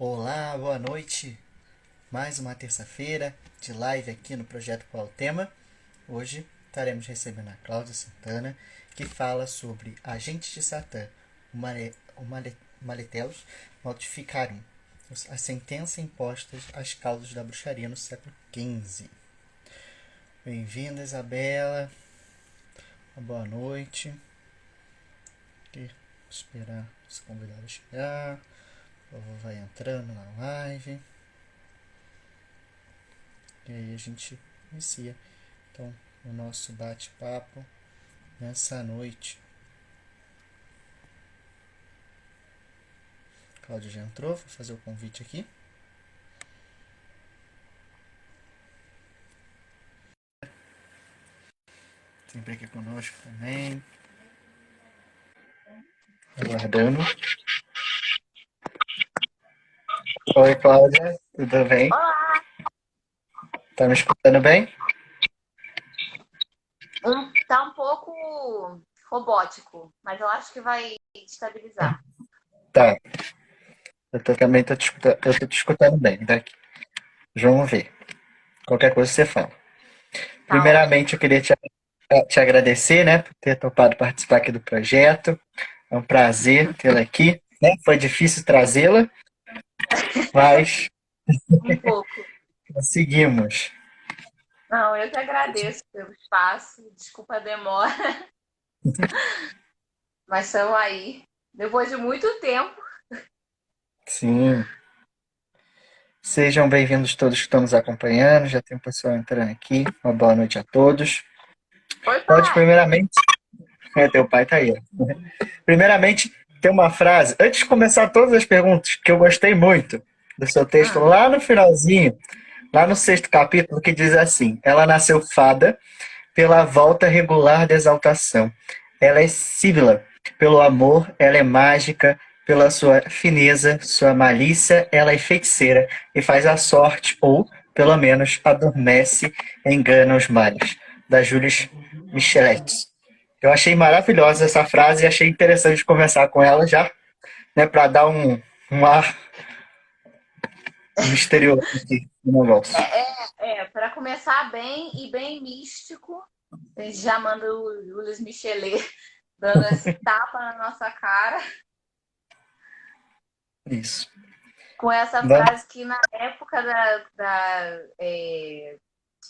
Olá, boa noite. Mais uma terça-feira de live aqui no Projeto Qual o Tema. Hoje estaremos recebendo a Cláudia Santana, que fala sobre agentes de Satã, o Maletelos Mortificarum, a sentença imposta às causas da bruxaria no século XV. Bem-vinda, Isabela. Boa noite. Vou esperar os convidados chegar. O povo vai entrando na live. E aí a gente inicia então o nosso bate-papo nessa noite. Cláudia já entrou, vou fazer o convite aqui. Sempre aqui conosco também. Aguardando. Oi, Cláudia, tudo bem? Olá! Tá me escutando bem? Tá um pouco robótico, mas eu acho que vai estabilizar. Tá, também tô te escutando, eu tô te escutando bem daqui. Vamos ver. Qualquer coisa você fala. Tá ótimo. Primeiramente, eu queria te agradecer, né, por ter topado participar aqui do projeto. É um prazer tê-la aqui, né? Foi difícil trazê-la, mas Um pouco. conseguimos. Não, eu que agradeço pelo espaço. Desculpa a demora, mas estamos aí. Depois de muito tempo. Sim. Sejam bem-vindos todos que estão nos acompanhando. Já tem um pessoal entrando aqui. Uma boa noite a todos. Oi, Pode, pai! primeiramente. Teu pai tá aí. Primeiramente, tem uma frase. Antes de começar todas as perguntas, que eu gostei muito do seu texto, Hum, lá no finalzinho, lá no sexto capítulo, que diz assim: Ela nasceu fada pela volta regular da exaltação. Ela é síbila pelo amor, ela é mágica pela sua fineza, sua malícia, ela é feiticeira e faz a sorte, ou, pelo menos, adormece e engana os males. Da Jules Michelet. Eu achei maravilhosa essa frase e achei interessante conversar com ela já, né, para dar um ar misterioso aqui no negócio. para começar bem e bem místico, a gente já manda o Julius Michelet dando esse tapa na nossa cara Isso. com essa Vamos. frase que na época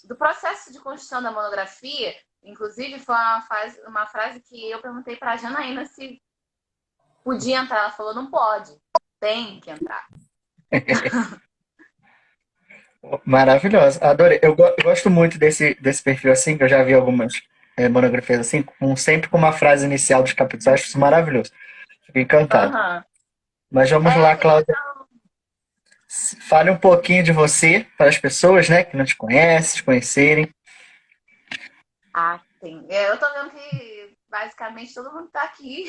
do processo de construção da monografia, inclusive foi uma frase que eu perguntei para a Janaína se podia entrar. Ela falou, não pode, tem que entrar. Maravilhosa. Adorei. Eu gosto muito desse perfil assim, que eu já vi algumas monografias assim, sempre com uma frase inicial dos capítulos. Eu acho isso maravilhoso. Fico encantado. Uhum. Mas vamos lá, É, Cláudia. Fale um pouquinho de você para as pessoas, né, que não te conhecem, te conhecerem. tem. Eu tô vendo que basicamente todo mundo tá aqui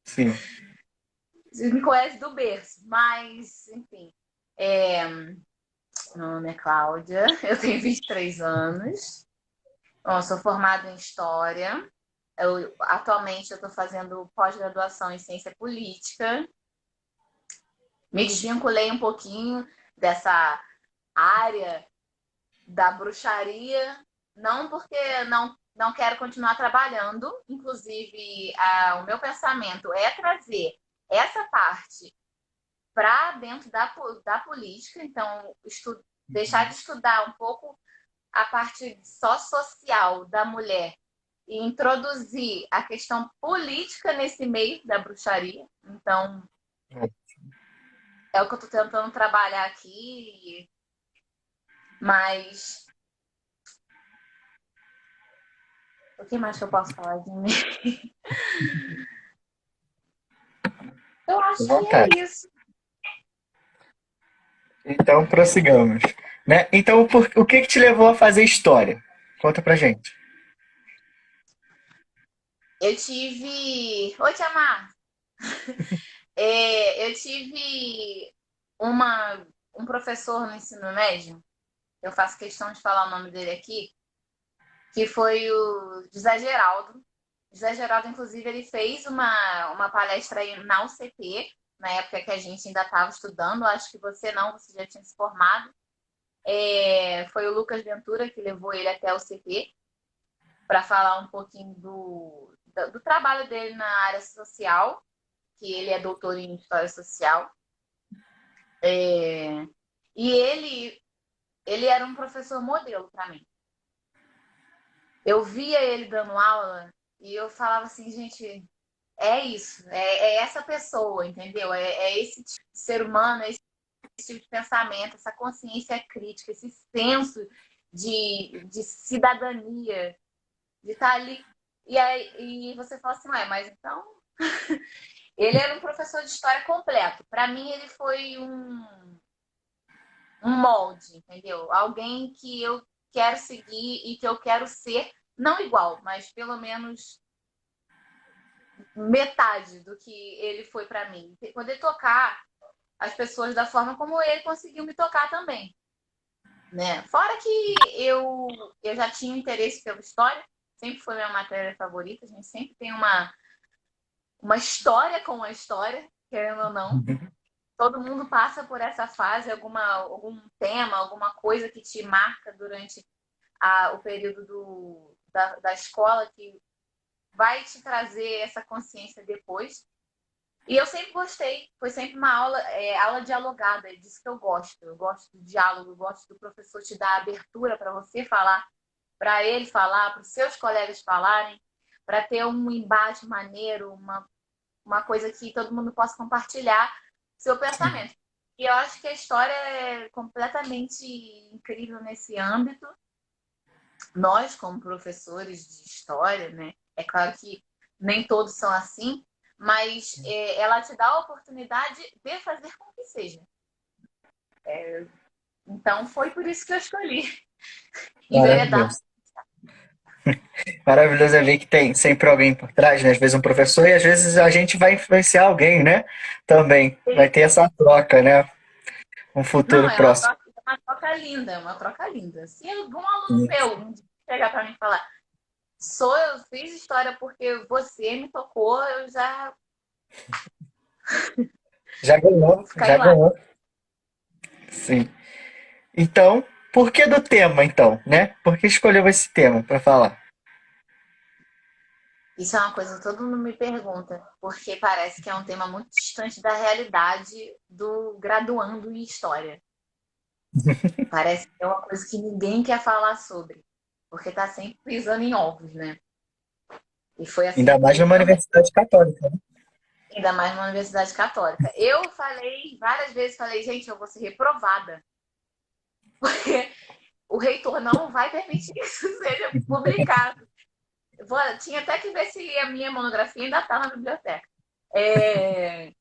Sim. me conhece do berço, mas, enfim. É, meu nome é Cláudia, eu tenho 23 anos, eu sou formada em História. Atualmente eu estou fazendo pós-graduação em Ciência Política. Me desvinculei um pouquinho dessa área da bruxaria, não porque não quero continuar trabalhando, inclusive o meu pensamento é trazer essa parte para dentro da política, então deixar de estudar um pouco a parte só social da mulher e introduzir a questão política nesse meio da bruxaria. Então, é o que eu estou tentando trabalhar aqui, mas o que mais que eu posso falar de mim? Eu À acho que é vontade. isso. Então, prossigamos. Né? Então, o que te levou a fazer história? Conta pra gente. Eu tive. Oi, Tiamar! Eu tive um professor no ensino médio, eu faço questão de falar o nome dele aqui, que foi o José Geraldo. José Geraldo, inclusive, ele fez uma palestra aí na UCP, na época que a gente ainda estava estudando. Acho que você não, você já tinha se formado. Foi o Lucas Ventura que levou ele até o CT para falar um pouquinho do trabalho dele na área social, que ele é doutor em História Social. E ele era um professor modelo para mim. Eu via ele dando aula e eu falava assim, gente, é isso, é essa pessoa, entendeu? É esse tipo de ser humano, é esse tipo de pensamento, essa consciência crítica, esse senso de cidadania, de estar ali. E você fala assim, ué, mas então. Ele era um professor de história completo. Para mim, ele foi um molde, entendeu? Alguém que eu quero seguir e que eu quero ser, não igual, mas pelo menos metade do que ele foi para mim. Poder tocar as pessoas da forma como ele conseguiu me tocar também. Né? Fora que eu já tinha interesse pela história, sempre foi minha matéria favorita, a gente sempre tem uma história com a história, querendo ou não. Todo mundo passa por essa fase, algum tema, alguma coisa que te marca durante o período da escola, que vai te trazer essa consciência depois. E eu sempre gostei, foi sempre uma aula dialogada, é disso que eu gosto. Eu gosto do diálogo, eu gosto do professor te dar abertura para você falar, para ele falar, para os seus colegas falarem, para ter um embate maneiro, uma coisa que todo mundo possa compartilhar seu Sim. pensamento. E eu acho que a história é completamente incrível nesse âmbito. Nós, como professores de história, né? É claro que nem todos são assim, mas ela te dá a oportunidade de fazer com que seja. Então, foi por isso que eu escolhi enveredar. Maravilhoso. Maravilhoso é ver que tem sempre alguém por trás, né? Às vezes um professor e às vezes a gente vai influenciar alguém, né? Também. Vai ter essa troca, né? Um Não, futuro próximo. é uma troca linda, é uma troca linda. Se algum aluno meu um dia chegar para mim e falar, eu fiz história porque você me tocou, eu já Já ganhou, ficar já em lá. ganhou. Sim. Então, por que do tema, então, né? Por que escolheu esse tema para falar? Isso é uma coisa que todo mundo me pergunta, porque parece que é um tema muito distante da realidade do graduando em história. Parece que é uma coisa que ninguém quer falar sobre, porque está sempre pisando em ovos, né? E foi assim Ainda mais comigo numa também, universidade católica, né? ainda mais numa universidade católica. Eu falei várias vezes, falei, gente, eu vou ser reprovada, porque o reitor não vai permitir que isso seja publicado. Tinha até que ver se a minha monografia ainda está na biblioteca. É,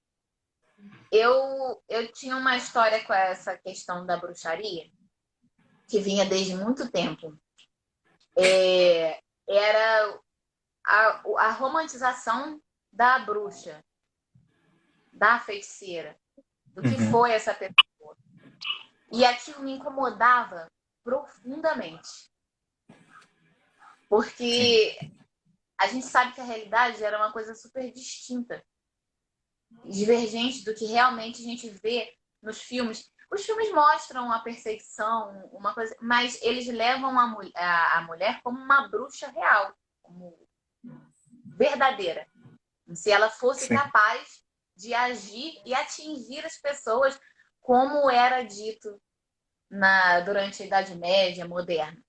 eu tinha uma história com essa questão da bruxaria, que vinha desde muito tempo. Era a romantização da bruxa, da feiticeira, do que Uhum. foi essa pessoa. E aquilo me incomodava profundamente, Sim, porque a gente sabe que a realidade era uma coisa super distinta, divergente do que realmente a gente vê nos filmes. Os filmes mostram a perseguição, uma coisa, mas eles levam a mulher como uma bruxa real, como verdadeira. Se ela fosse sim. capaz de agir e atingir as pessoas como era dito durante a Idade Média moderna.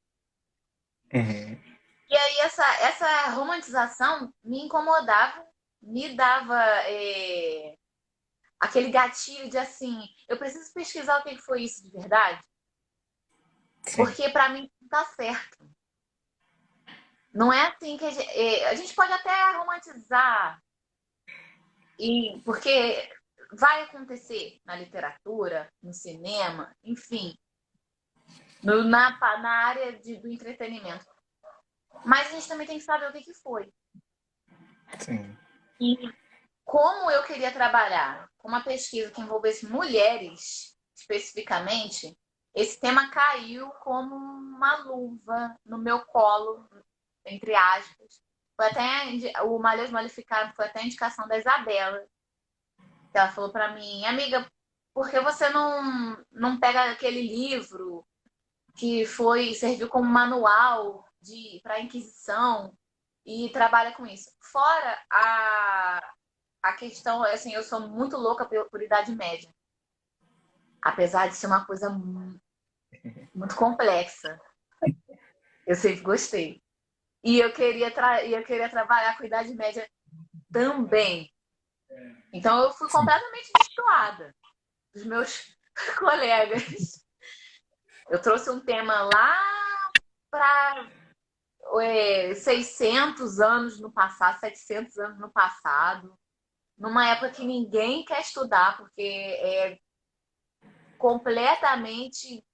Uhum. E aí essa romantização me incomodava, me dava aquele gatilho de assim, eu preciso pesquisar o que foi isso de verdade, Sim. porque para mim não tá certo. Não é assim que a gente pode até romantizar, porque vai acontecer na literatura, no cinema, enfim, na área do entretenimento. Mas a gente também tem que saber o que foi. Sim. E como eu queria trabalhar com uma pesquisa que envolvesse mulheres, especificamente, esse tema caiu como uma luva no meu colo, entre aspas. Foi até o Malhas Maleficaram foi até a indicação da Isabela, Ela falou para mim, amiga, por que você não pega aquele livro que serviu como manual para a Inquisição e trabalha com isso? Fora a questão, assim, eu sou muito louca por Idade Média, apesar de ser uma coisa muito complexa. Eu sempre gostei. E eu queria trabalhar com Idade Média também. Então eu fui completamente destoada dos meus colegas. Eu trouxe um tema lá para 600 anos no passado, 700 anos no passado, numa época que ninguém quer estudar, porque é completamente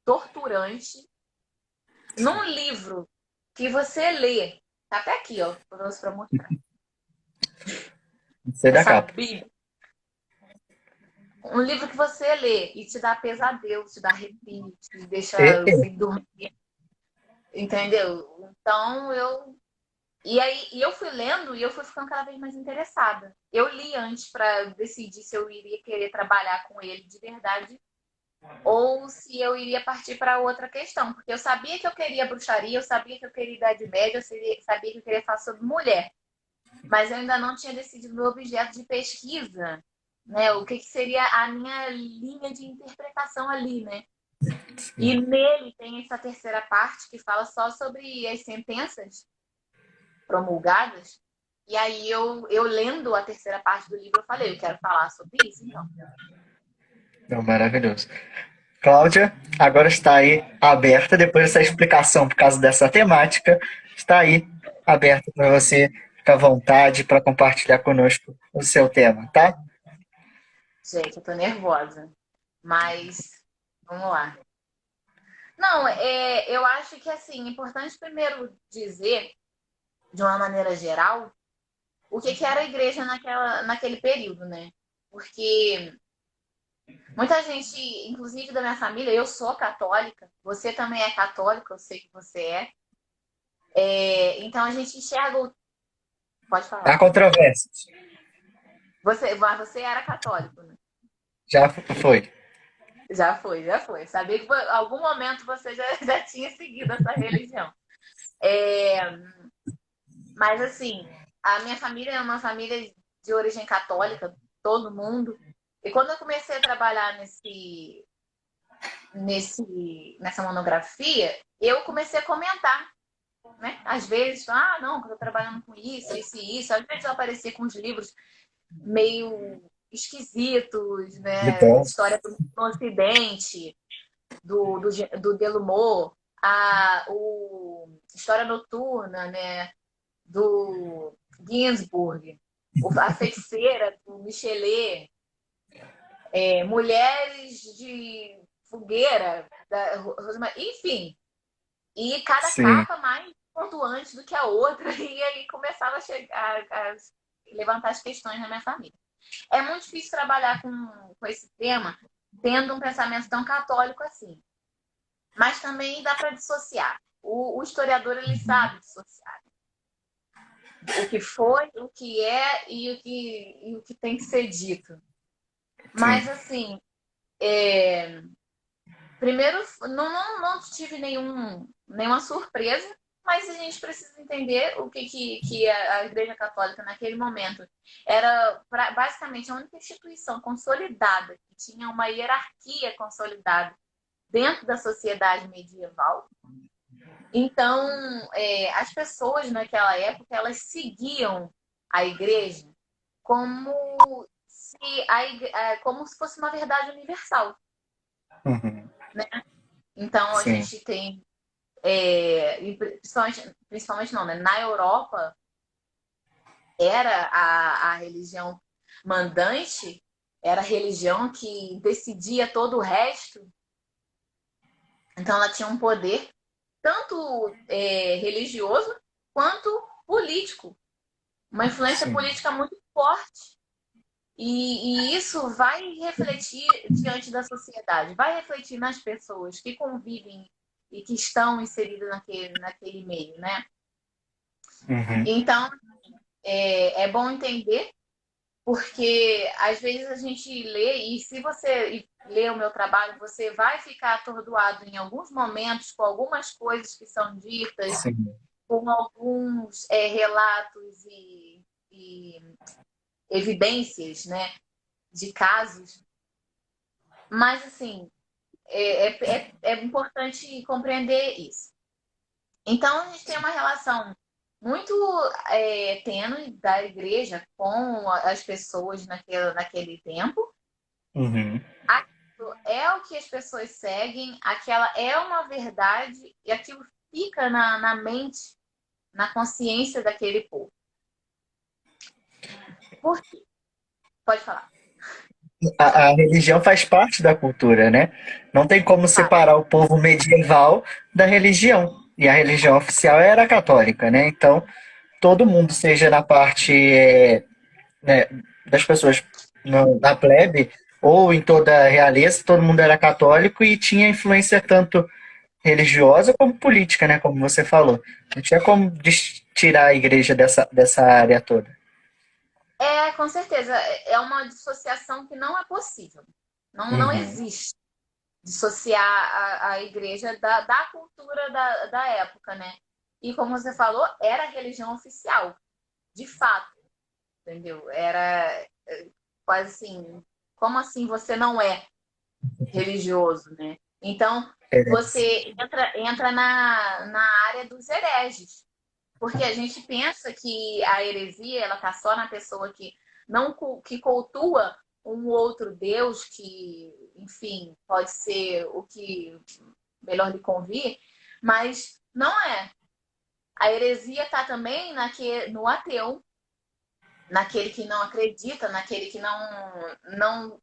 torturante. Num livro que você lê, tá até aqui, ó, para mostrar. Sei da Essa capa. Bíblia. Um livro que você lê e te dá pesadelo, te dá arrepio, te deixa sem dormir. Entendeu? Então eu fui lendo e eu fui ficando cada vez mais interessada. Eu li antes para decidir se eu iria querer trabalhar com ele de verdade ou se eu iria partir para outra questão, porque eu sabia que eu queria bruxaria, eu sabia que eu queria Idade Média, eu sabia que eu queria falar sobre mulher, mas eu ainda não tinha decidido o meu objeto de pesquisa, né? O que seria a minha linha de interpretação ali, né? E nele tem essa terceira parte que fala só sobre as sentenças promulgadas. E aí eu lendo a terceira parte do livro, eu falei, eu quero falar sobre isso, então. Não, maravilhoso. Cláudia, agora está aí aberta, depois dessa explicação por causa dessa temática, está aí aberta para você ficar à vontade para compartilhar conosco o seu tema, tá? Gente, eu tô nervosa. Mas vamos lá. Não, eu acho que assim, é importante primeiro dizer, de uma maneira geral, o que era a igreja naquele período, né? Porque muita gente, inclusive da minha família, eu sou católica, você também é católico, eu sei que você é. Então a gente enxerga o. Pode Há falar. controvérsias. Mas você era católico, né? Já foi. Já foi, já foi. Sabia que em algum momento você já tinha seguido essa religião. É, mas assim, a minha família é uma família de origem católica, todo mundo. E quando eu comecei a trabalhar nessa monografia, eu comecei a comentar, né? Às vezes, não, eu estou trabalhando com isso, isso e isso. Às vezes eu aparecia com os livros meio esquisitos, né? Então, História do Ocidente, do Delumor, História Noturna, né? Do Ginsburg, A Feiticeira, do Michelet, Mulheres de Fogueira, da enfim. E cada sim. capa mais pontuante do que a outra, e aí começava a levantar as questões na minha família. É muito difícil trabalhar com esse tema tendo um pensamento tão católico assim. Mas também dá para dissociar. O historiador, ele sabe dissociar o que foi, o que é e o que tem que ser dito. Sim. Mas, assim, primeiro, não tive nenhuma surpresa, mas a gente precisa entender o que a Igreja Católica, naquele momento, era basicamente a única instituição consolidada, que tinha uma hierarquia consolidada dentro da sociedade medieval. Então, as pessoas naquela época, elas seguiam a igreja como como se fosse uma verdade universal, Uhum. né? Então, a Sim. gente tem, principalmente não, né? Na Europa, era a religião mandante, era a religião que decidia todo o resto. Então, ela tinha um poder tanto religioso quanto político, uma influência Sim. política muito forte. E isso vai refletir diante da sociedade, vai refletir nas pessoas que convivem e que estão inseridas naquele meio, né? Uhum. Então, é bom entender porque às vezes a gente lê, e se você lê o meu trabalho, você vai ficar atordoado em alguns momentos com algumas coisas que são ditas, Sim. com alguns relatos e evidências, né, de casos. Mas, assim, é importante compreender isso. Então, a gente tem uma relação muito tênue da igreja com as pessoas naquele tempo. Uhum. Aquilo é o que as pessoas seguem, aquela é uma verdade e aquilo fica na mente, na consciência daquele povo. Por quê? Pode falar. A religião faz parte da cultura, né? Não tem como Fala. separar o povo medieval da religião. E a religião oficial era a católica, né? Então, todo mundo, seja na parte né, das pessoas na plebe ou em toda a realeza, todo mundo era católico e tinha influência tanto religiosa como política, né? Como você falou. Não tinha como tirar a igreja dessa área toda. Com certeza. É uma dissociação que não é possível. Não Uhum. existe dissociar a igreja da cultura da época, né? E como você falou, era a religião oficial, de fato, entendeu? Era quase assim, como assim você não é religioso, né? Então, É, você entra na área dos hereges, porque a gente pensa que a heresia ela tá só na pessoa que não que cultua um outro Deus que, enfim, pode ser o que melhor lhe convir, mas não é. A heresia está também no ateu, naquele que não acredita, naquele que não,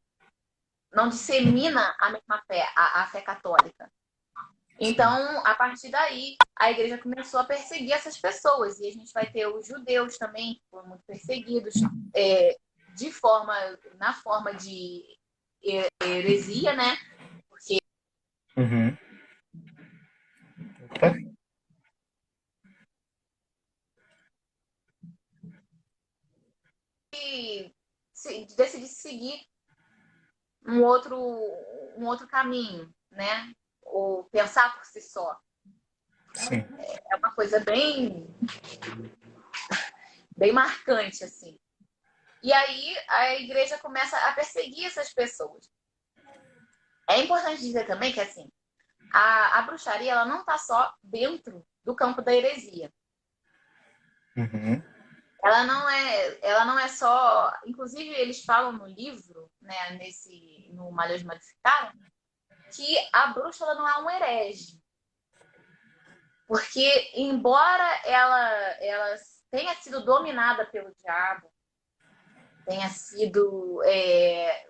não dissemina a mesma fé, a fé católica. sim. Então, a partir daí, a igreja começou a perseguir essas pessoas. E a gente vai ter os judeus também, que foram muito perseguidos, na forma de heresia, né? Porque Uhum. Opa, decidir seguir um outro caminho, né? Ou pensar por si só. sim. É uma coisa bem marcante, assim. E aí a igreja começa a perseguir essas pessoas. É importante dizer também que, assim, a bruxaria ela não está só dentro do campo da heresia. Uhum. Ela não é só. Inclusive, eles falam no livro, né, no Malhas Modificaram, que a bruxa ela não é um herege. Porque, embora ela tenha sido dominada pelo diabo, tenha sido.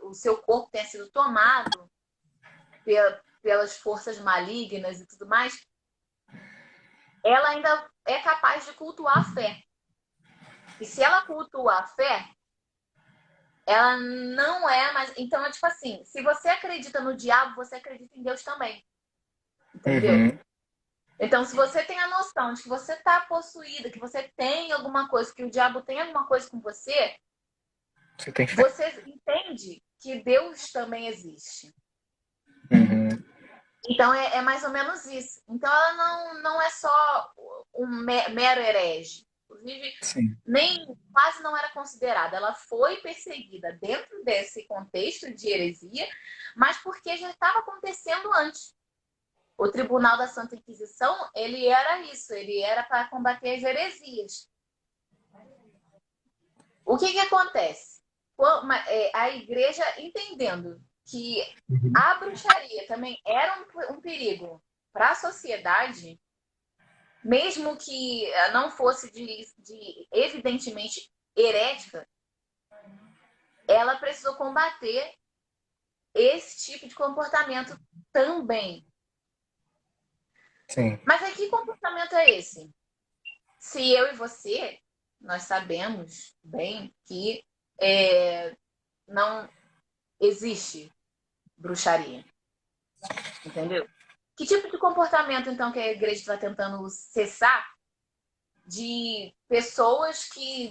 O seu corpo tenha sido tomado pelas forças malignas e tudo mais, ela ainda é capaz de cultuar a fé. E se ela cultua a fé, ela não é mais. Então é tipo assim: se você acredita no diabo, você acredita em Deus também. Entendeu? Uhum. Então, se você tem a noção de que você está possuída, que você tem alguma coisa, que o diabo tem alguma coisa com você, Você tem fé. você entende que Deus também existe. Uhum. Então, é mais ou menos isso. Então, ela não é só um mero herege. Inclusive, Sim. nem quase não era considerada. Ela foi perseguida dentro desse contexto de heresia, mas porque já estava acontecendo antes. O Tribunal da Santa Inquisição, ele era isso, ele era para combater as heresias. O que acontece? A igreja, entendendo que Uhum. a bruxaria também era um perigo para a sociedade, mesmo que não fosse evidentemente herética, ela precisou combater esse tipo de comportamento também. Sim. Mas aí, que comportamento é esse? Se eu e você, nós sabemos bem que não existe bruxaria, entendeu? Que tipo de comportamento, então, que a igreja está tentando cessar de pessoas que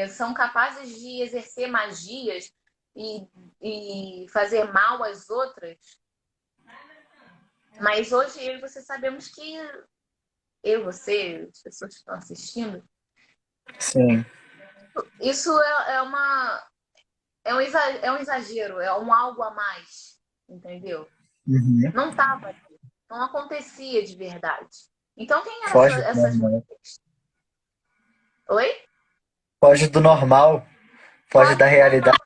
são capazes de exercer magias e fazer mal às outras. Mas hoje eu e você sabemos que você, as pessoas que estão assistindo, Sim. isso é um exagero, é um algo a mais, entendeu? Uhum. Não estava ali, não acontecia de verdade. Então quem eram Foge do essas normal. mulheres? Oi? Foge do normal. Foge Foge da do normal. realidade.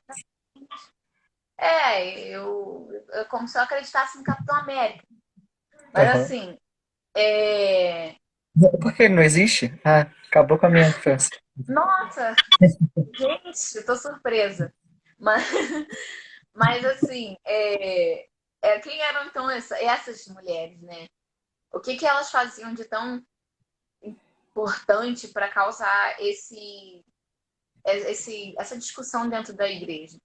Eu como se eu acreditasse no Capitão América. Mas Aham. assim, Por que ele não existe? Ah, acabou com a minha infância. nossa, gente, eu tô surpresa. Mas, mas assim, quem eram então essas mulheres, né? O que elas faziam de tão importante para causar essa discussão dentro da igreja?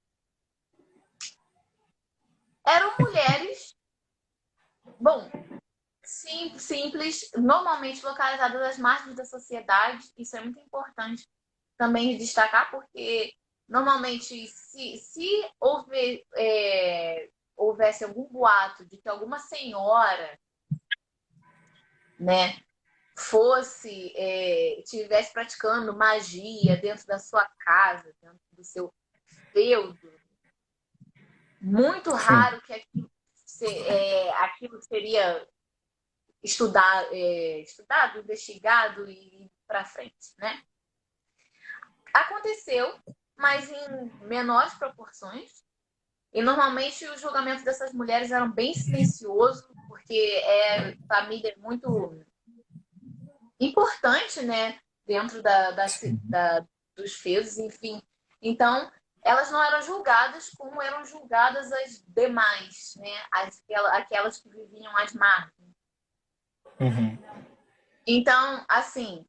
Eram mulheres, bom, simples, normalmente localizadas às margens da sociedade. Isso é muito importante também de destacar, porque normalmente, se houvesse algum boato de que alguma senhora, né, estivesse praticando magia dentro da sua casa, dentro do seu feudo, muito Sim. raro que aquilo seria estudado, investigado e ir para frente, né? Aconteceu, mas em menores proporções. E normalmente os julgamentos dessas mulheres eram bem silenciosos, porque família é muito importante, né? Dentro dos feudos, enfim. Então, elas não eram julgadas como eram julgadas as demais, né? Aquelas que viviam às margens. Uhum. Então, assim,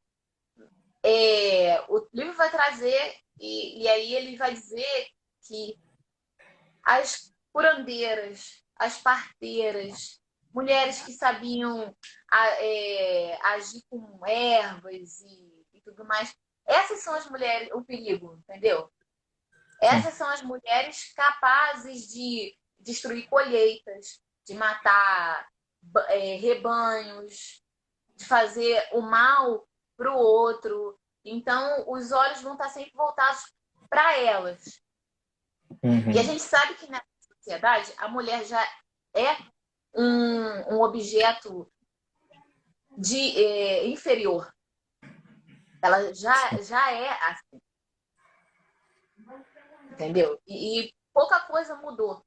o livro vai trazer, e aí ele vai dizer que as curandeiras, as parteiras, mulheres que sabiam agir com ervas e tudo mais. Essas são as mulheres, o perigo, entendeu? Sim. Essas são as mulheres capazes de destruir colheitas, de matar rebanhos, de fazer o mal para o outro. Então, os olhos vão estar sempre voltados para elas. E a Uhum. gente sabe que nessa sociedade a mulher já é um objeto inferior. Ela já é assim, entendeu? E pouca coisa mudou.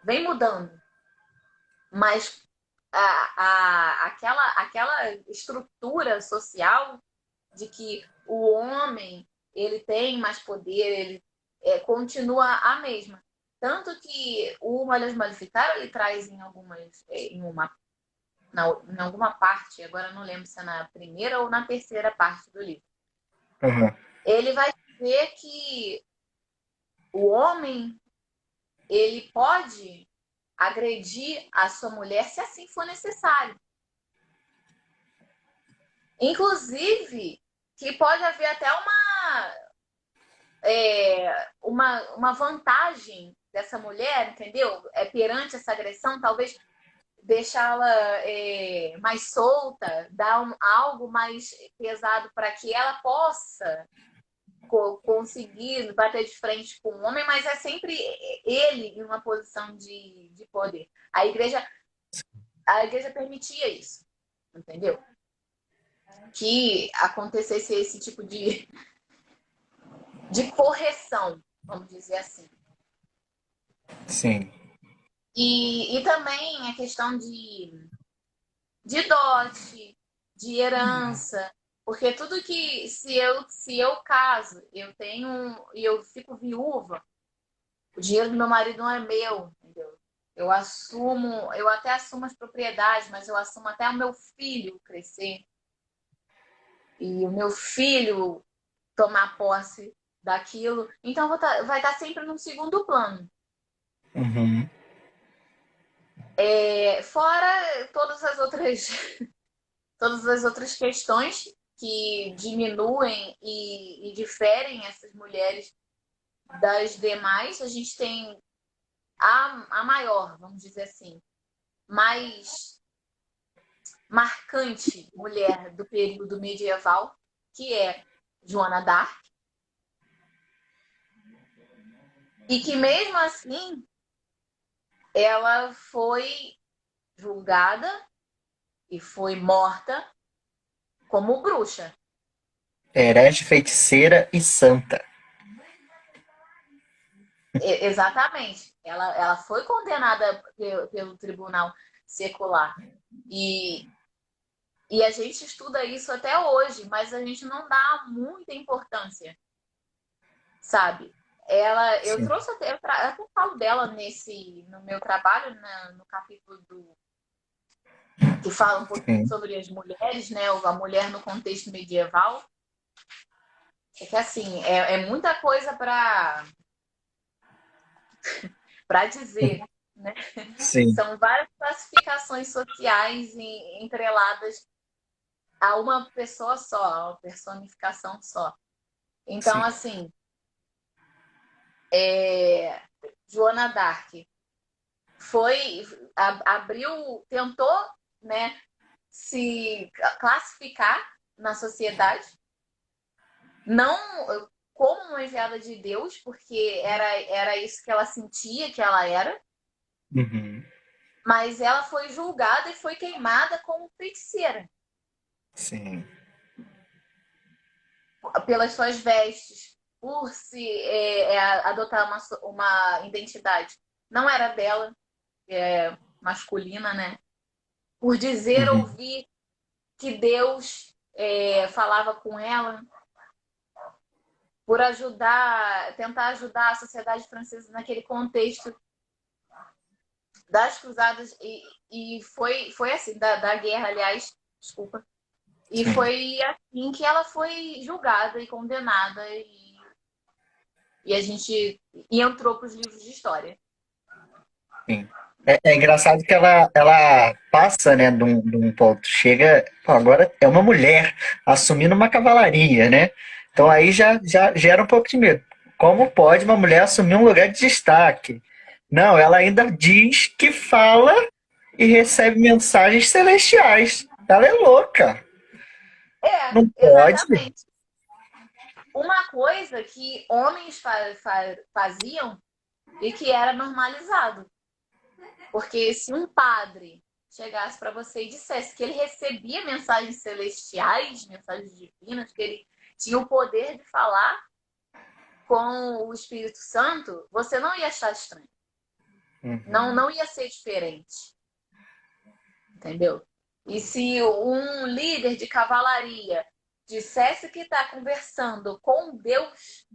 Vem mudando. Mas aquela estrutura social de que o homem ele tem mais poder, ele continua a mesma. Tanto que o Malhas Maleficaram ele traz em alguma parte, agora não lembro se é na primeira ou na terceira parte do livro. Uhum. Ele vai dizer que o homem ele pode agredir a sua mulher se assim for necessário. Inclusive, que pode haver até uma vantagem dessa mulher, entendeu? Perante essa agressão, talvez deixá-la mais solta, dar algo mais pesado para que ela possa conseguir bater de frente com o homem, mas é sempre ele em uma posição de poder. A igreja permitia isso, entendeu? Que acontecesse esse tipo de correção, vamos dizer assim. Sim. E também a questão de dote, de herança, porque tudo que se eu caso, eu tenho e eu fico viúva, o dinheiro do meu marido não é meu, entendeu? Eu até assumo as propriedades, mas eu assumo até o meu filho crescer e o meu filho tomar posse daquilo. Então vai estar sempre num segundo plano. Uhum. Fora todas as outras questões que diminuem e diferem essas mulheres das demais. A gente tem a maior, vamos dizer assim, mais marcante mulher do período medieval, que é Joana d'Arc, e que mesmo assim ela foi julgada e foi morta como bruxa. Herege, feiticeira e santa. Exatamente. Ela foi condenada pelo tribunal secular. E, e a gente estuda isso até hoje, mas a gente não dá muita importância, sabe? Eu Sim. trouxe até, eu até falo dela no meu trabalho, no capítulo que fala um pouquinho Sim. sobre as mulheres, né? A mulher no contexto medieval. É que assim, é muita coisa para dizer, né? Sim. São várias classificações sociais entreladas a uma pessoa só, a uma personificação só. Então, Sim. assim, Joana d'Arc foi, abriu, tentou, né, se classificar na sociedade, não como uma enviada de Deus, porque era isso que ela sentia que ela era, Uhum. mas ela foi julgada e foi queimada como feiticeira Sim. pelas suas vestes, por se adotar uma identidade não era dela, masculina, né? Por dizer Uhum. ouvir que Deus falava com ela, por tentar ajudar a sociedade francesa naquele contexto das cruzadas e foi assim, da guerra, aliás, desculpa. E Sim. foi assim que ela foi julgada e condenada e a gente entrou para os livros de história. Sim. É engraçado que ela passa, né, de um ponto. Chega, pô, agora é uma mulher assumindo uma cavalaria, né? Então aí já gera um pouco de medo. Como pode uma mulher assumir um lugar de destaque? Não, ela ainda diz que fala e recebe mensagens celestiais. Ela é louca. Não pode? Exatamente. Uma coisa que homens faziam e que era normalizado. Porque se um padre chegasse para você e dissesse que ele recebia mensagens celestiais, mensagens divinas, que ele tinha o poder de falar com o Espírito Santo, você não ia achar estranho. Não, Uhum. não ia ser diferente. Entendeu? E se um líder de cavalaria dissesse que está conversando com Deus,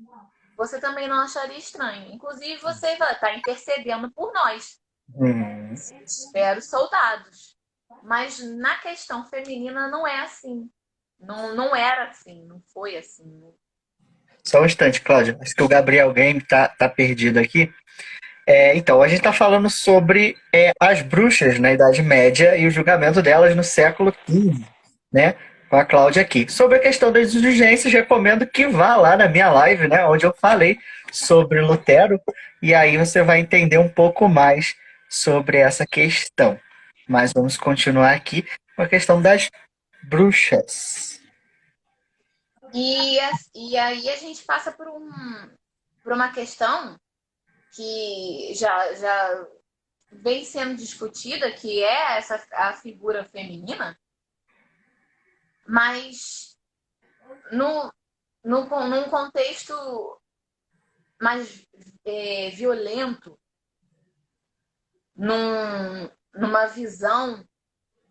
você também não acharia estranho. Inclusive, você vai estar intercedendo por nós. Uhum. Espero soldados. Mas na questão feminina não é assim. Não, não era assim, não foi assim. Só um instante, Cláudia. Acho que o Gabriel Game tá perdido aqui. Então, a gente está falando sobre as bruxas na Idade Média e o julgamento delas no século XV, né? Com a Cláudia aqui. Sobre a questão das indulgências, recomendo que vá lá na minha live, né? Onde eu falei sobre Lutero, e aí você vai entender um pouco mais sobre essa questão. Mas vamos continuar aqui com a questão das bruxas. E aí a gente passa por uma questão que já vem sendo discutida, que é a figura feminina, mas no, num contexto mais violento, numa visão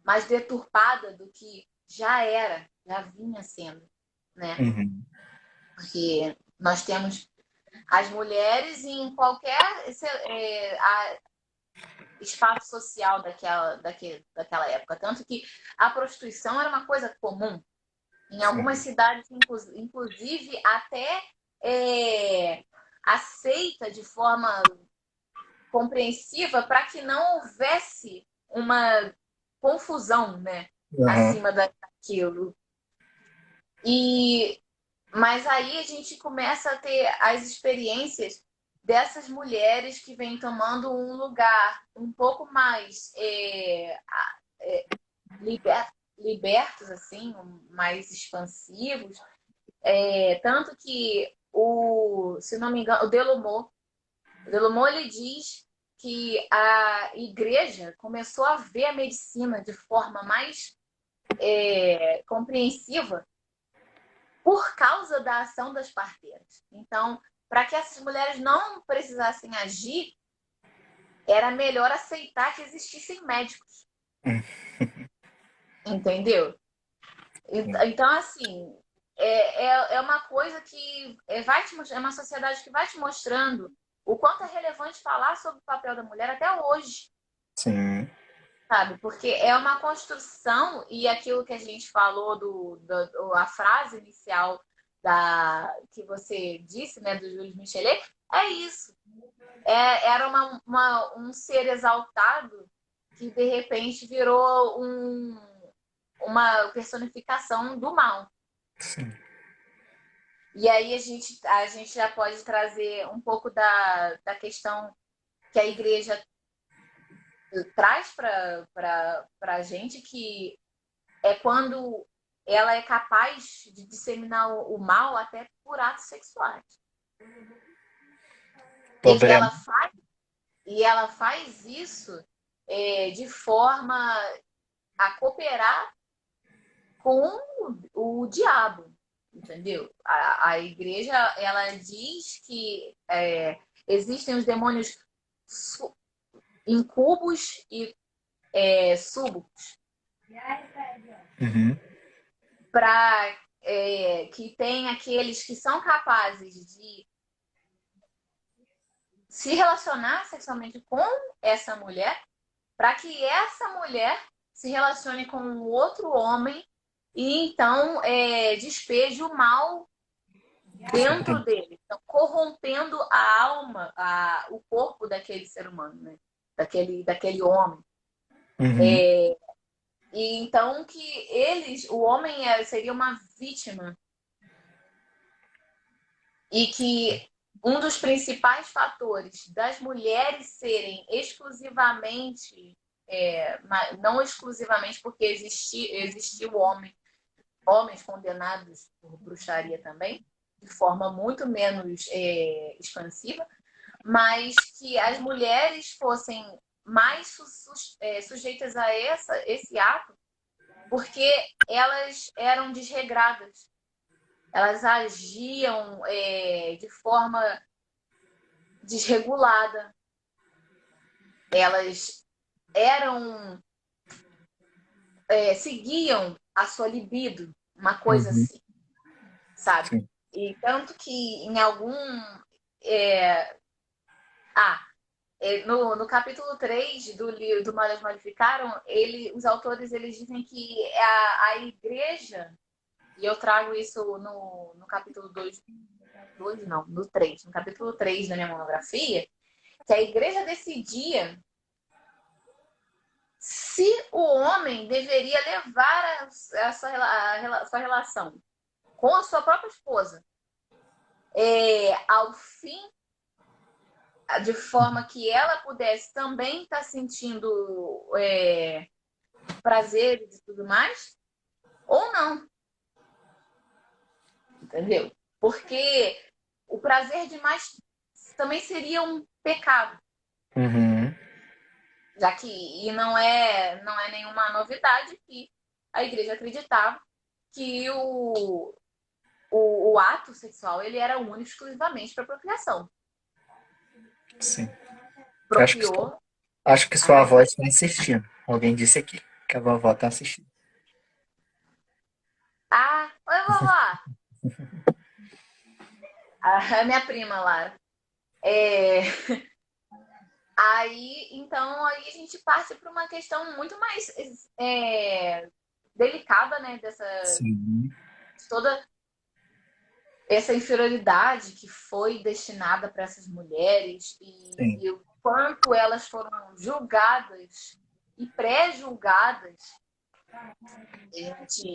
mais deturpada do que já vinha sendo, né? Uhum. Porque nós temos as mulheres em qualquer espaço social daquela época. Tanto que a prostituição era uma coisa comum. Em algumas Sim. cidades, inclusive, até aceita de forma compreensiva para que não houvesse uma confusão, né, Uhum. acima daquilo. Mas aí a gente começa a ter as experiências dessas mulheres que vêm tomando um lugar um pouco mais libertos, assim, mais expansivos. Tanto que se não me engano, o Delomont ele diz que a igreja começou a ver a medicina de forma mais compreensiva por causa da ação das parteiras. Então, para que essas mulheres não precisassem agir, era melhor aceitar que existissem médicos, entendeu? Então, assim, é uma coisa que é uma sociedade que vai te mostrando o quanto é relevante falar sobre o papel da mulher até hoje, Sim. sabe? Porque é uma construção, e aquilo que a gente falou a frase inicial que você disse, né, do Jules Michelet, é isso. Era um ser exaltado que de repente virou uma personificação do mal. Sim. E aí a gente já pode trazer um pouco da questão que a igreja traz para a gente, que é quando ela é capaz de disseminar o mal até por atos sexuais. E Problema. ela faz isso de forma a cooperar com o diabo, entendeu? A igreja, ela diz que existem os demônios incubos e súbicos, Uhum. para que tem aqueles que são capazes de se relacionar sexualmente com essa mulher, para que essa mulher se relacione com um outro homem e então despeje o mal dentro dele, então, corrompendo a alma, o corpo daquele ser humano, né? daquele homem. Uhum. E então que o homem seria uma vítima e que um dos principais fatores das mulheres serem exclusivamente, não exclusivamente porque existiu homens condenados por bruxaria também, de forma muito menos expansiva, mas que as mulheres fossem mais sujeitas a esse ato, porque elas eram desregradas, elas agiam de forma desregulada, elas eram seguiam a sua libido, uma coisa Uhum. assim, sabe? Sim. E tanto que em algum. É, ah, no capítulo 3 do livro do Malhas Modificaram, os autores eles dizem que a igreja, e eu trago isso no capítulo 2 não, no 3 no capítulo 3 da minha monografia, que a igreja decidia se o homem deveria levar a sua relação com a sua própria esposa ao fim, de forma que ela pudesse também estar sentindo prazeres e tudo mais, ou não, entendeu? Porque o prazer demais também seria um pecado, Uhum. já que e não é nenhuma novidade que a igreja acreditava que o ato sexual ele era único exclusivamente para procriação. Sim. Acho que, Procriou, acho que sua avó acabou. está assistindo. Alguém disse aqui que a vovó está assistindo. Ah, oi, vovó! A minha prima lá. É, então, aí a gente parte para uma questão muito mais delicada, né? Sim. De toda essa inferioridade que foi destinada para essas mulheres Sim. e o quanto elas foram julgadas e pré-julgadas.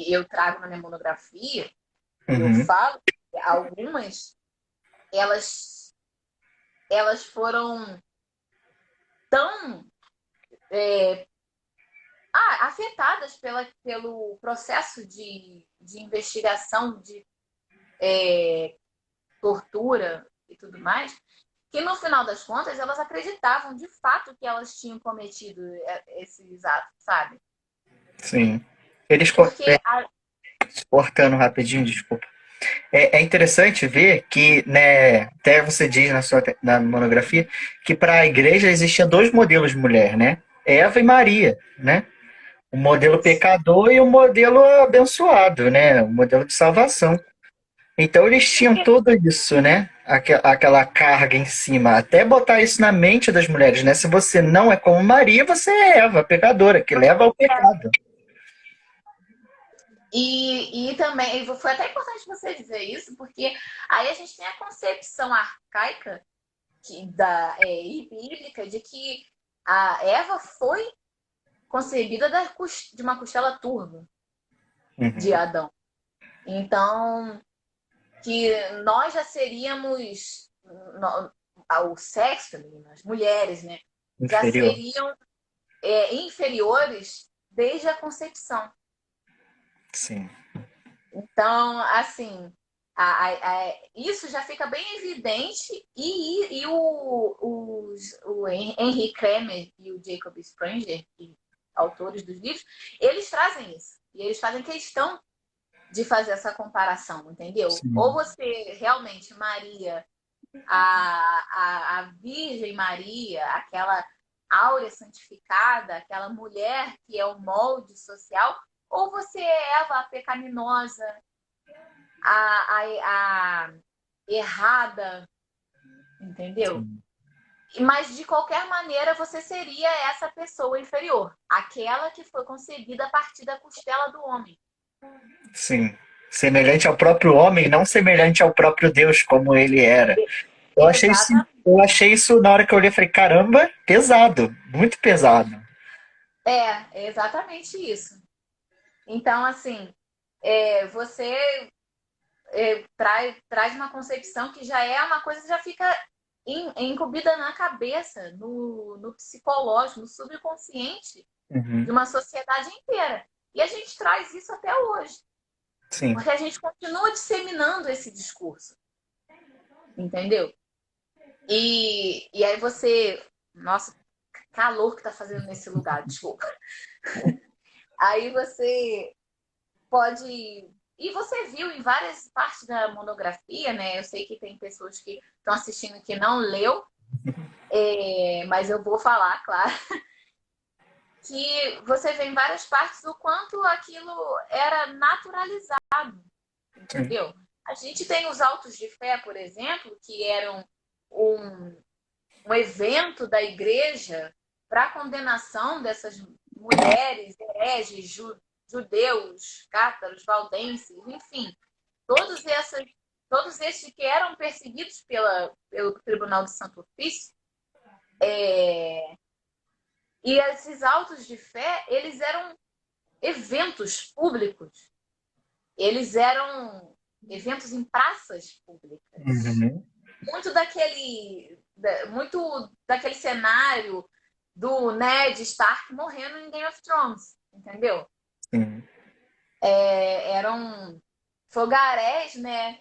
Eu trago na minha monografia Eu Uhum. falo que algumas, elas, elas foram tão afetadas pelo processo de investigação, de tortura e tudo mais, que no final das contas elas acreditavam de fato que elas tinham cometido esses atos, sabe? Sim. Eles, Porque a, cortando rapidinho, desculpa. É interessante ver que, né, até você diz na monografia, que para a igreja existia dois modelos de mulher, né? Eva e Maria, né? O modelo isso, pecador e o modelo abençoado, né? O modelo de salvação. Então eles tinham porque tudo isso, né? Aquela carga em cima, até botar isso na mente das mulheres, né? Se você não é como Maria, você é Eva, pecadora, que leva ao pecado. e também, e foi até importante você dizer isso, porque aí a gente tem a concepção arcaica e bíblica de que a Eva foi concebida de uma costela turva de Uhum. Adão. Então, que nós já seríamos, o sexo feminino, as mulheres, né, já Inferior. seriam inferiores desde a concepção. Sim. Então, assim, isso já fica bem evidente e o Henry Kremer e o Jacob Spranger, autores dos livros, eles trazem isso. E eles fazem questão de fazer essa comparação, entendeu? Ou Sim. você realmente, Maria, a Virgem Maria, aquela áurea santificada, aquela mulher que é o molde social, ou você é Eva a pecaminosa, a errada, entendeu? Sim. Mas de qualquer maneira você seria essa pessoa inferior, aquela que foi concebida a partir da costela do homem. Sim. Semelhante ao próprio homem, não semelhante ao próprio Deus, como ele era. Exatamente. Eu achei isso na hora que eu olhei, falei, caramba, pesado, muito pesado. É exatamente isso. Então, assim, você traz uma concepção que já é uma coisa que já fica incumbida na cabeça, no psicológico, no subconsciente de Uhum. uma sociedade inteira. E a gente traz isso até hoje, Sim. porque a gente continua disseminando esse discurso, entendeu? E aí você. Nossa, calor que tá fazendo nesse lugar, desculpa. Aí você pode. E você viu em várias partes da monografia, né? Eu sei que tem pessoas que estão assistindo que não leu, mas eu vou falar, claro, que você vê em várias partes o quanto aquilo era naturalizado, Sim. entendeu? A gente tem os autos de fé, por exemplo, que eram um, um evento da igreja para a condenação dessas mulheres, hereges, judeus, cátaros, valdenses, enfim, todos esses, todos esses que eram perseguidos pelo Tribunal do Santo Ofício, e esses autos de fé, eles eram eventos públicos, eles eram eventos em praças públicas. Uhum. Muito daquele cenário do Ned Stark morrendo em Game of Thrones, entendeu? Sim. Eram fogarés, né,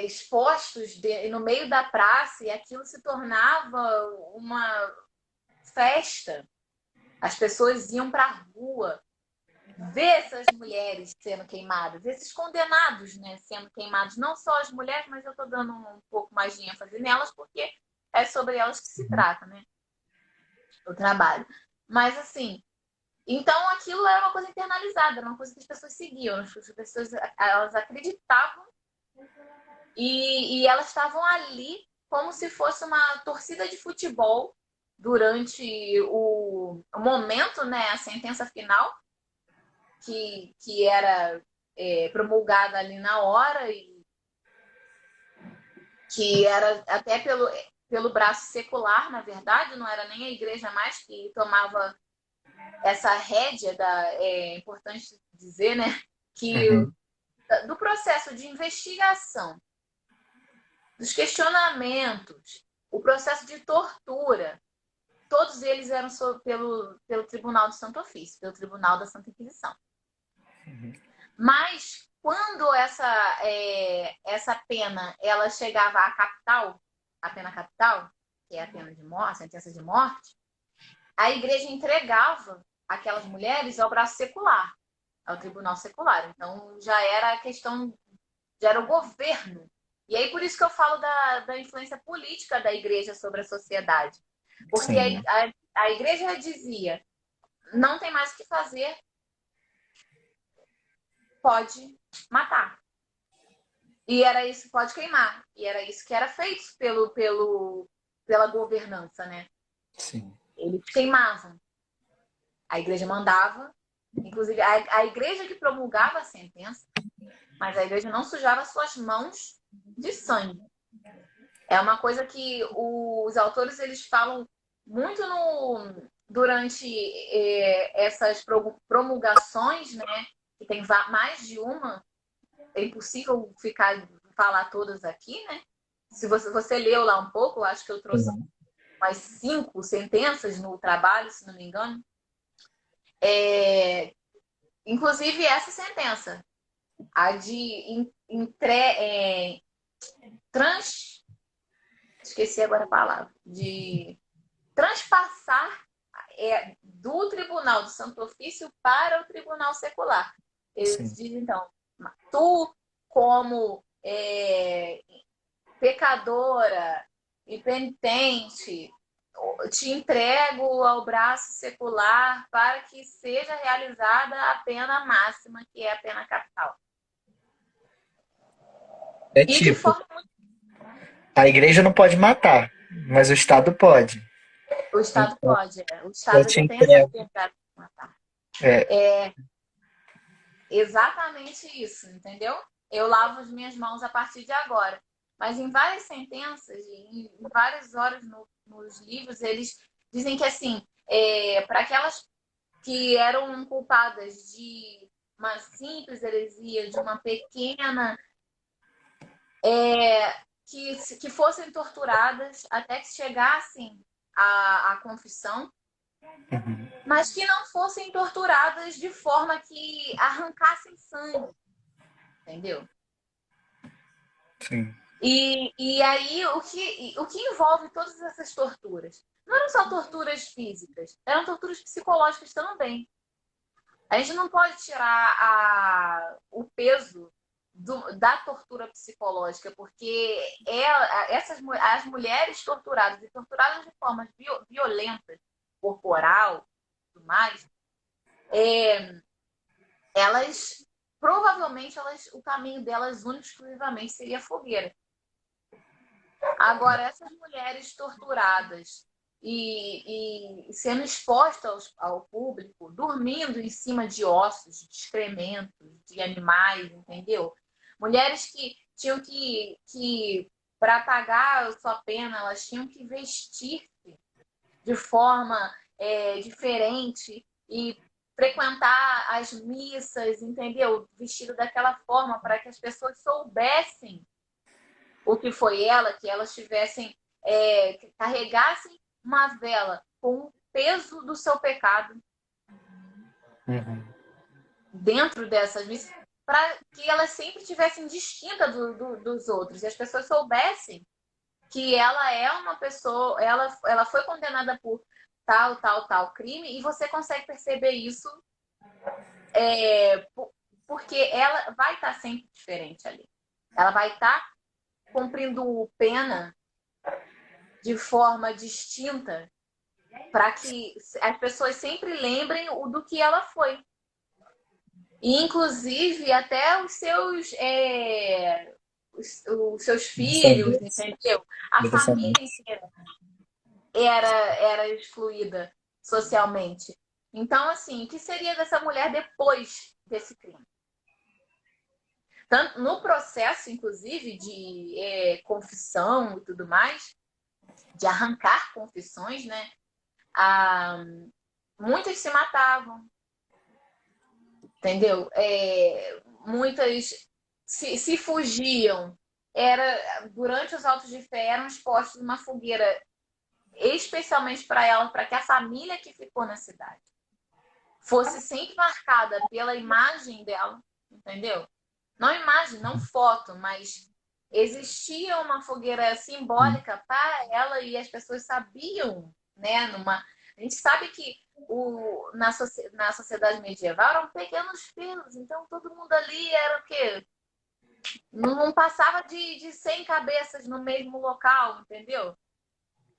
expostos no meio da praça e aquilo se tornava uma festa. As pessoas iam para a rua ver essas mulheres sendo queimadas, esses condenados, né, sendo queimados, não só as mulheres, mas eu estou dando um pouco mais de ênfase nelas porque é sobre elas que se trata, né, o trabalho. Mas assim, então aquilo era uma coisa internalizada, era uma coisa que as pessoas seguiam, as pessoas elas acreditavam e elas estavam ali como se fosse uma torcida de futebol durante o momento, né, a sentença final, que era promulgada ali na hora e que era até pelo braço secular, na verdade, não era nem a igreja mais que tomava essa rédea é importante dizer, né, que Uhum. do processo de investigação, dos questionamentos, o processo de tortura, todos eles eram pelo Tribunal do Santo Ofício, pelo Tribunal da Santa Inquisição. Mas quando essa pena ela chegava à capital, a pena capital, que é a pena de morte, a sentença de morte, a igreja entregava aquelas mulheres ao braço secular, ao tribunal secular. Então já era a questão, já era o governo. E aí por isso que eu falo da influência política da igreja sobre a sociedade. Porque Sim. a igreja dizia, não tem mais o que fazer, pode matar. E era isso, pode queimar. E era isso que era feito pela governança, né? Sim. Eles queimavam. A igreja mandava, inclusive a igreja que promulgava a sentença, mas a igreja não sujava suas mãos de sangue. É uma coisa que os autores eles falam muito durante essas promulgações, né? Que tem mais de uma, é impossível falar todas aqui, né? Se você leu lá um pouco, eu acho que eu trouxe umas 5 sentenças no trabalho, se não me engano. Inclusive essa sentença, a de esqueci agora a palavra, de transpassar do Tribunal do Santo Ofício para o Tribunal Secular. Eles dizem, então, tu, como pecadora e penitente, te entrego ao braço secular para que seja realizada a pena máxima, que é a pena capital. É E de tipo, forma muito... a igreja não pode matar, mas o Estado pode. O Estado Então, pode, o eu Estado te ele tem essa entrego. liberdade de matar. É, É exatamente isso, entendeu? Eu lavo as minhas mãos a partir de agora. Mas em várias sentenças, em várias horas nos livros, eles dizem que, assim, para aquelas que eram culpadas de uma simples heresia, de uma pequena... que fossem torturadas até que chegassem à confissão, mas que não fossem torturadas de forma que arrancassem sangue, entendeu? sim. E aí, o que envolve todas essas torturas? Não eram só torturas físicas, eram torturas psicológicas também. A gente não pode tirar o peso da tortura psicológica, porque as mulheres torturadas, e torturadas de formas violentas, corporal, tudo mais, elas, provavelmente, o caminho delas único exclusivamente seria a fogueira. Agora, essas mulheres torturadas e sendo expostas ao público, dormindo em cima de ossos, de excrementos, de animais, entendeu? Mulheres que tinham que para pagar a sua pena, elas tinham que vestir-se de forma diferente e frequentar as missas, entendeu? Vestido daquela forma para que as pessoas soubessem o que foi ela, que elas tivessem, que carregassem uma vela com o peso do seu pecado dentro dessas missas, para que elas sempre tivessem distinta dos outros e as pessoas soubessem que ela é uma pessoa, ela foi condenada por tal crime, e você consegue perceber isso porque ela vai estar sempre diferente ali. Ela vai estar cumprindo pena de forma distinta para que as pessoas sempre lembrem do que ela foi. E, inclusive, até os seus filhos, entendeu? A família inteira era excluída socialmente. Então, assim, o que seria dessa mulher depois desse crime? Tanto no processo, inclusive, de confissão e tudo mais, de arrancar confissões, né? Muitas se matavam, entendeu? Muitas se fugiam, era durante os autos de fé eram expostos numa fogueira especialmente para ela, para que a família que ficou na cidade fosse sempre marcada pela imagem dela, entendeu? Não imagem, não foto, mas existia uma fogueira simbólica para ela e as pessoas sabiam, né? A gente sabe que na sociedade medieval eram pequenos filhos, então todo mundo ali era o quê? Não passava de 100 cabeças no mesmo local, entendeu?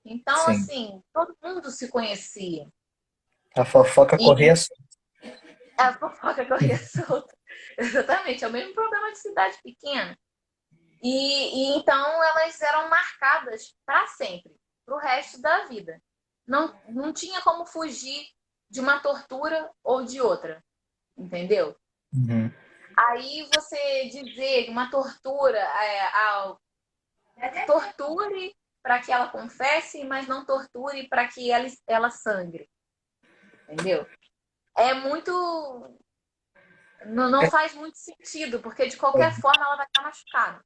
Então, Sim. assim, todo mundo se conhecia. A fofoca E corria. a fofoca corria solta. Exatamente, é o mesmo problema de cidade pequena. E então elas eram marcadas para sempre, para o resto da vida. Não tinha como fugir de uma tortura ou de outra, entendeu? Uhum. Aí você dizer uma tortura, torture para que ela confesse, mas não torture para que ela sangre, entendeu? É muito. Não faz muito sentido, porque de qualquer forma ela vai estar machucada.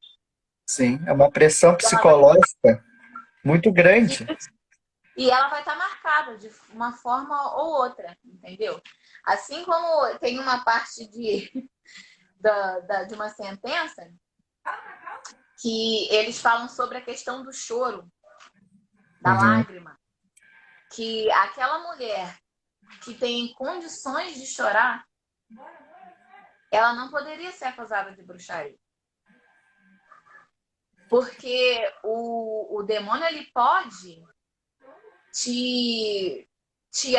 Sim, é uma pressão Ela vai psicológica muito grande. E ela vai estar marcada de uma forma ou outra, entendeu? Assim como tem uma parte de uma sentença que eles falam sobre a questão do choro, da Uhum. lágrima, que aquela mulher que tem condições de chorar, ela não poderia ser acusada de bruxaria. Porque o demônio ele pode te, te,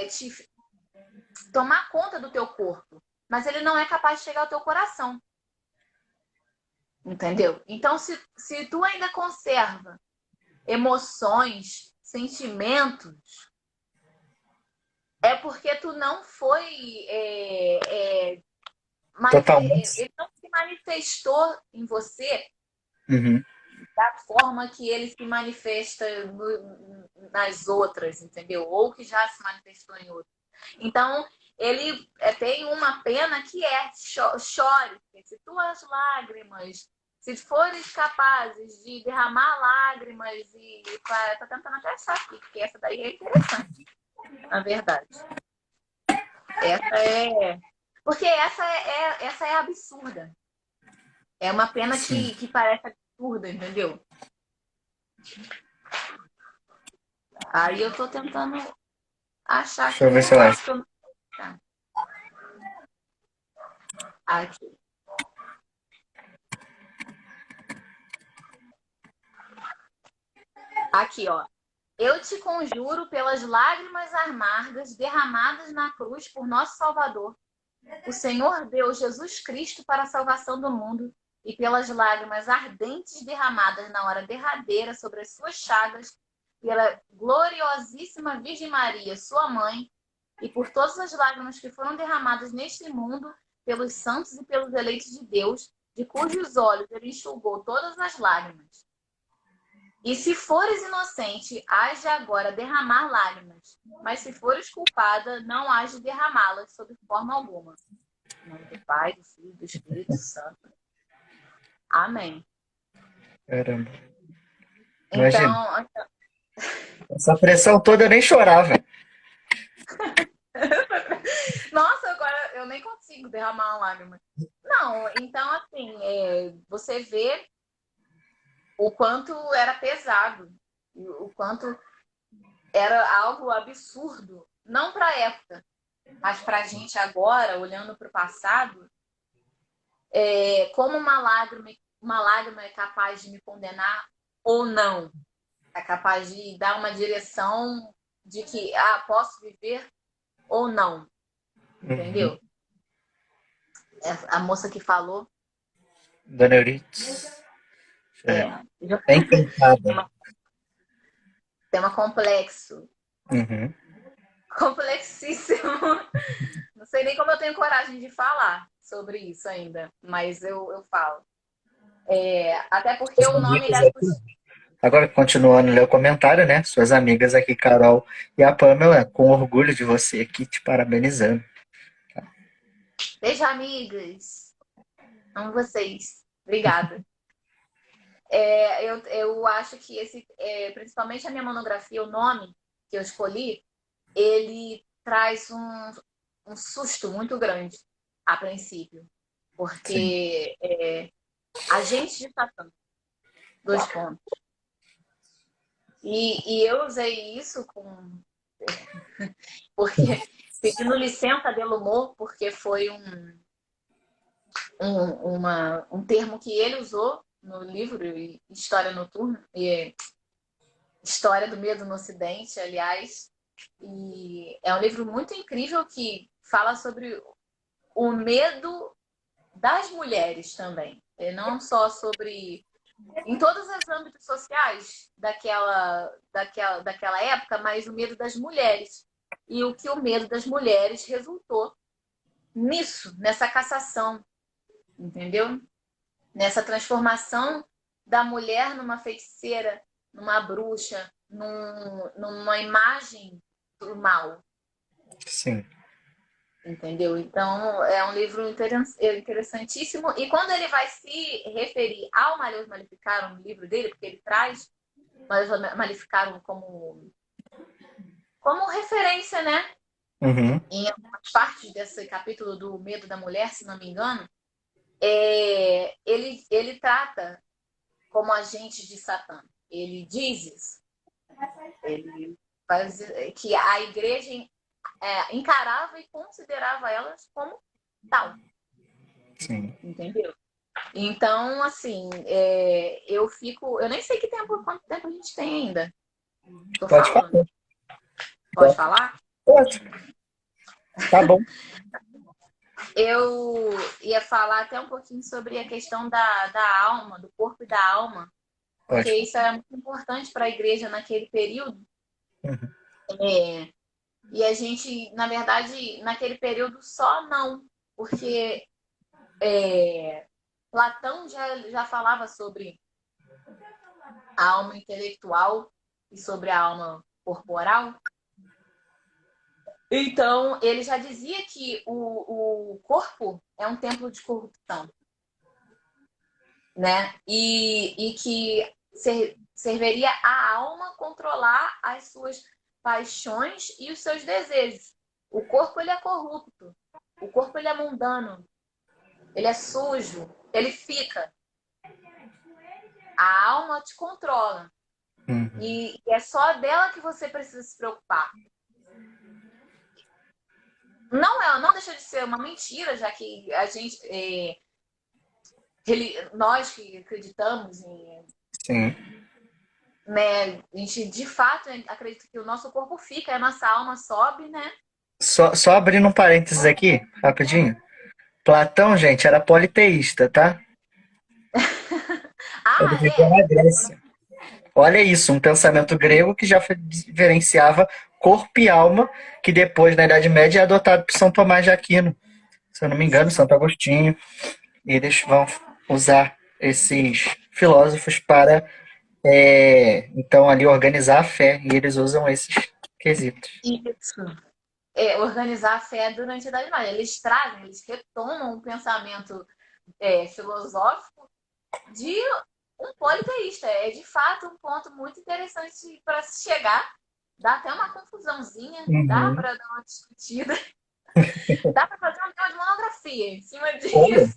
te tomar conta do teu corpo, mas ele não é capaz de chegar ao teu coração. Entendeu? Então, se tu ainda conserva emoções, sentimentos, é porque tu não foi. Totalmente. Ele não se manifestou em você Uhum. da forma que ele se manifesta nas outras, entendeu? Ou que já se manifestou em outras. Então, ele tem uma pena que é chore, se tuas lágrimas, se fores capazes de derramar lágrimas e tô tentando até achar aqui, porque essa daí é interessante, na verdade. Essa é porque essa é absurda. É uma pena Sim. que parece absurda, entendeu? Aí eu tô tentando achar Deixa aqui eu um ver se eu acho. negócio que eu não. Tá. Aqui. Aqui, ó. Eu te conjuro pelas lágrimas amargas derramadas na cruz por nosso Salvador, o Senhor Deus Jesus Cristo, para a salvação do mundo, e pelas lágrimas ardentes derramadas na hora derradeira sobre as suas chagas, pela gloriosíssima Virgem Maria, sua mãe, e por todas as lágrimas que foram derramadas neste mundo, pelos santos e pelos eleitos de Deus, de cujos olhos ele enxugou todas as lágrimas. E se fores inocente, hás de agora derramar lágrimas, mas se fores culpada, não hás de derramá-las sob forma alguma. Em nome do Pai, do Filho e do Espírito Santo. Amém. Caramba. Imagina. Então, Essa pressão toda eu nem chorava. nossa, agora eu nem consigo derramar uma lágrima. Não, então assim, você vê o quanto era pesado, o quanto era algo absurdo, não para a época, mas para a gente agora, olhando para o passado, como uma lágrima é capaz de me condenar ou não, é capaz de dar uma direção de que posso viver ou não, Uhum. entendeu? A moça que falou Dona Euridice. É, é, é encantada. tema complexo, Uhum. complexíssimo. Não sei nem como eu tenho coragem de falar sobre isso ainda, mas eu falo. Até porque As o nome ele amigas é aqui, agora continuando a ler o comentário, né? Suas amigas aqui, Carol e a Pamela, com orgulho de você aqui, te parabenizando. Beijo, amigas. Amo vocês. Obrigada. Eu acho que principalmente a minha monografia, o nome que eu escolhi, ele traz um susto muito grande a princípio, Sim. porque agente de Satã, dois pontos. E eu usei isso porque pedindo licença de Lumor, porque foi um termo que ele usou no livro História Noturna, e História do Medo no Ocidente, aliás. E é um livro muito incrível que fala sobre o medo das mulheres também. E não só sobre. Em todos os âmbitos sociais daquela época, mas o medo das mulheres. E o que o medo das mulheres resultou nisso, nessa cassação, entendeu? Nessa transformação da mulher numa feiticeira, numa bruxa, numa imagem do mal, Sim. entendeu? Então, é um livro interessantíssimo. E quando ele vai se referir ao Malleus Maleficarum, no livro dele, porque ele traz Malleus Maleficarum como referência, né? Uhum. Em algumas partes desse capítulo do Medo da Mulher, se não me engano, ele trata como agente de Satã. Ele diz isso. Ele faz que a igreja encarava e considerava elas como tal, Sim. entendeu? Então, assim, eu nem sei quanto tempo a gente tem ainda. Tô Pode falando. falar. Pode falar? Pode. Tá bom. Eu ia falar até um pouquinho sobre a questão da alma, do corpo e da alma, porque Pode. isso é muito importante para a igreja naquele período. Uhum. É, e a gente, na verdade, naquele período só não, porque Platão já falava sobre a alma intelectual e sobre a alma corporal. Então, ele já dizia que o corpo é um templo de corrupção, né? E que serviria à alma controlar as suas paixões e os seus desejos. O corpo ele é corrupto, o corpo ele é mundano, ele é sujo, ele fica. A alma te controla. Uhum. E é só dela que você precisa se preocupar. Não deixa de ser uma mentira, já que a gente, nós que acreditamos em, Sim. né, a gente de fato acredita que o nosso corpo fica, a nossa alma sobe, né? Só abrindo um parênteses aqui, rapidinho. Platão, gente, era politeísta, tá? Ele Ah, viveu na Grécia. Olha isso, um pensamento grego que já diferenciava corpo e alma, que depois, na Idade Média, é adotado por São Tomás de Aquino, se eu não me engano, Santo Agostinho. E eles vão usar esses filósofos para, então, ali organizar a fé, e eles usam esses quesitos. isso. Organizar a fé durante a Idade Média. Eles retomam o pensamento filosófico de um politeísta. É de fato um ponto muito interessante para se chegar. Dá até uma confusãozinha, dá Uhum. para dar uma discutida, dá para fazer um tema de monografia em cima Olha. disso,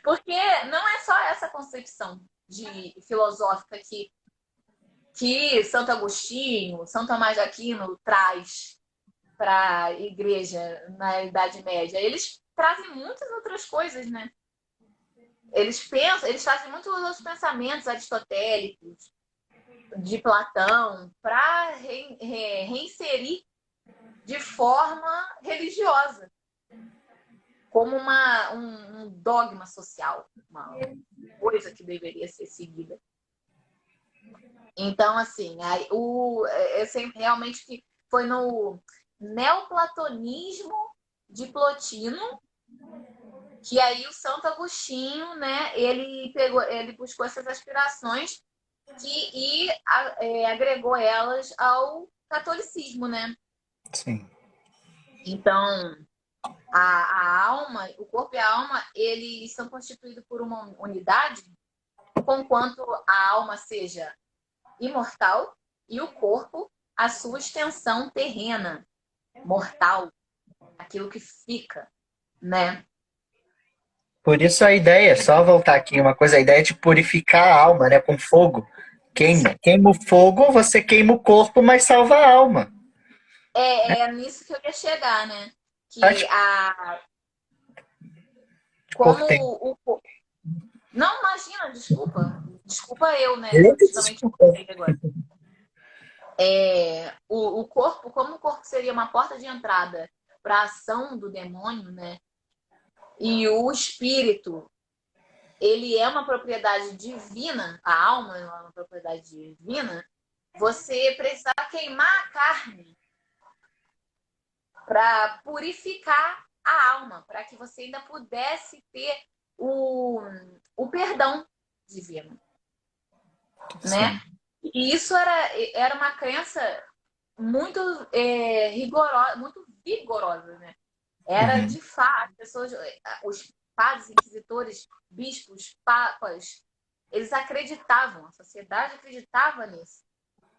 porque não é só essa concepção de filosófica que Santo Agostinho, São Tomás de Aquino traz para a igreja na Idade Média. Eles trazem muitas outras coisas, né? Eles trazem muitos outros pensamentos aristotélicos, de Platão, para reinserir de forma religiosa, como um dogma social, uma coisa que deveria ser seguida. Então, assim, eu sei realmente que foi no neoplatonismo de Plotino que aí o Santo Agostinho, né, ele buscou essas aspirações e agregou elas ao catolicismo, né? Sim. Então, A alma, o corpo e a alma, eles são constituídos por uma unidade, conquanto a alma seja imortal e o corpo a sua extensão terrena, mortal, aquilo que fica, né? Por isso a ideia, só voltar aqui uma coisa, a ideia é de purificar a alma, né, com fogo. Queima. Queima o fogo, você queima o corpo, mas salva a alma. É nisso que eu ia chegar, né? Ah, Que a te como cortei. o não, imagina, desculpa. Desculpa eu, né? Eu Eita, também te desculpa. cortei agora. O corpo, como o corpo seria uma porta de entrada para a ação do demônio, né? E o espírito, ele é uma propriedade divina, a alma é uma propriedade divina, você precisava queimar a carne para purificar a alma, para que você ainda pudesse ter o perdão divino, né? Sim. E isso era uma crença muito rigorosa, muito vigorosa, né? Era Uhum. de fato, pessoas, os padres, inquisitores, bispos, papas, eles acreditavam, a sociedade acreditava nisso.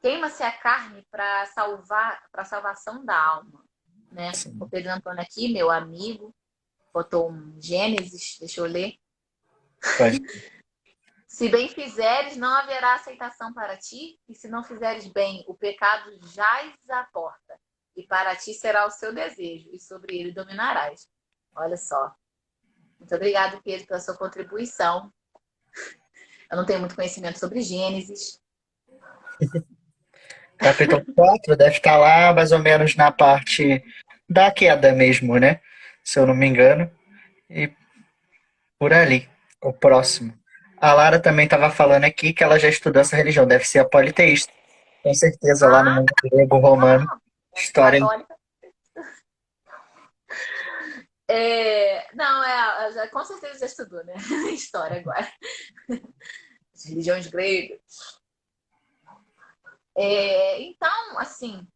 Queima-se a carne para salvar, para a salvação da alma, né? O Sim. Pedro Antônio aqui, meu amigo, botou um Gênesis, deixa eu ler. Pode. Se bem fizeres, não haverá aceitação para ti, e se não fizeres bem, o pecado jaz à porta, e para ti será o seu desejo, e sobre ele dominarás. Olha só. Muito obrigada, Pedro, pela sua contribuição. Eu não tenho muito conhecimento sobre Gênesis. Capítulo 4 deve estar lá mais ou menos na parte da queda mesmo, né? Se eu não me engano. E por ali, o próximo. A Lara também estava falando aqui que ela já estudou essa religião, deve ser a politeísta. Com certeza lá no Ah, mundo grego, romano, história. católica. Não, com certeza já estudou, né? História agora. As religiões gregas. Então, assim,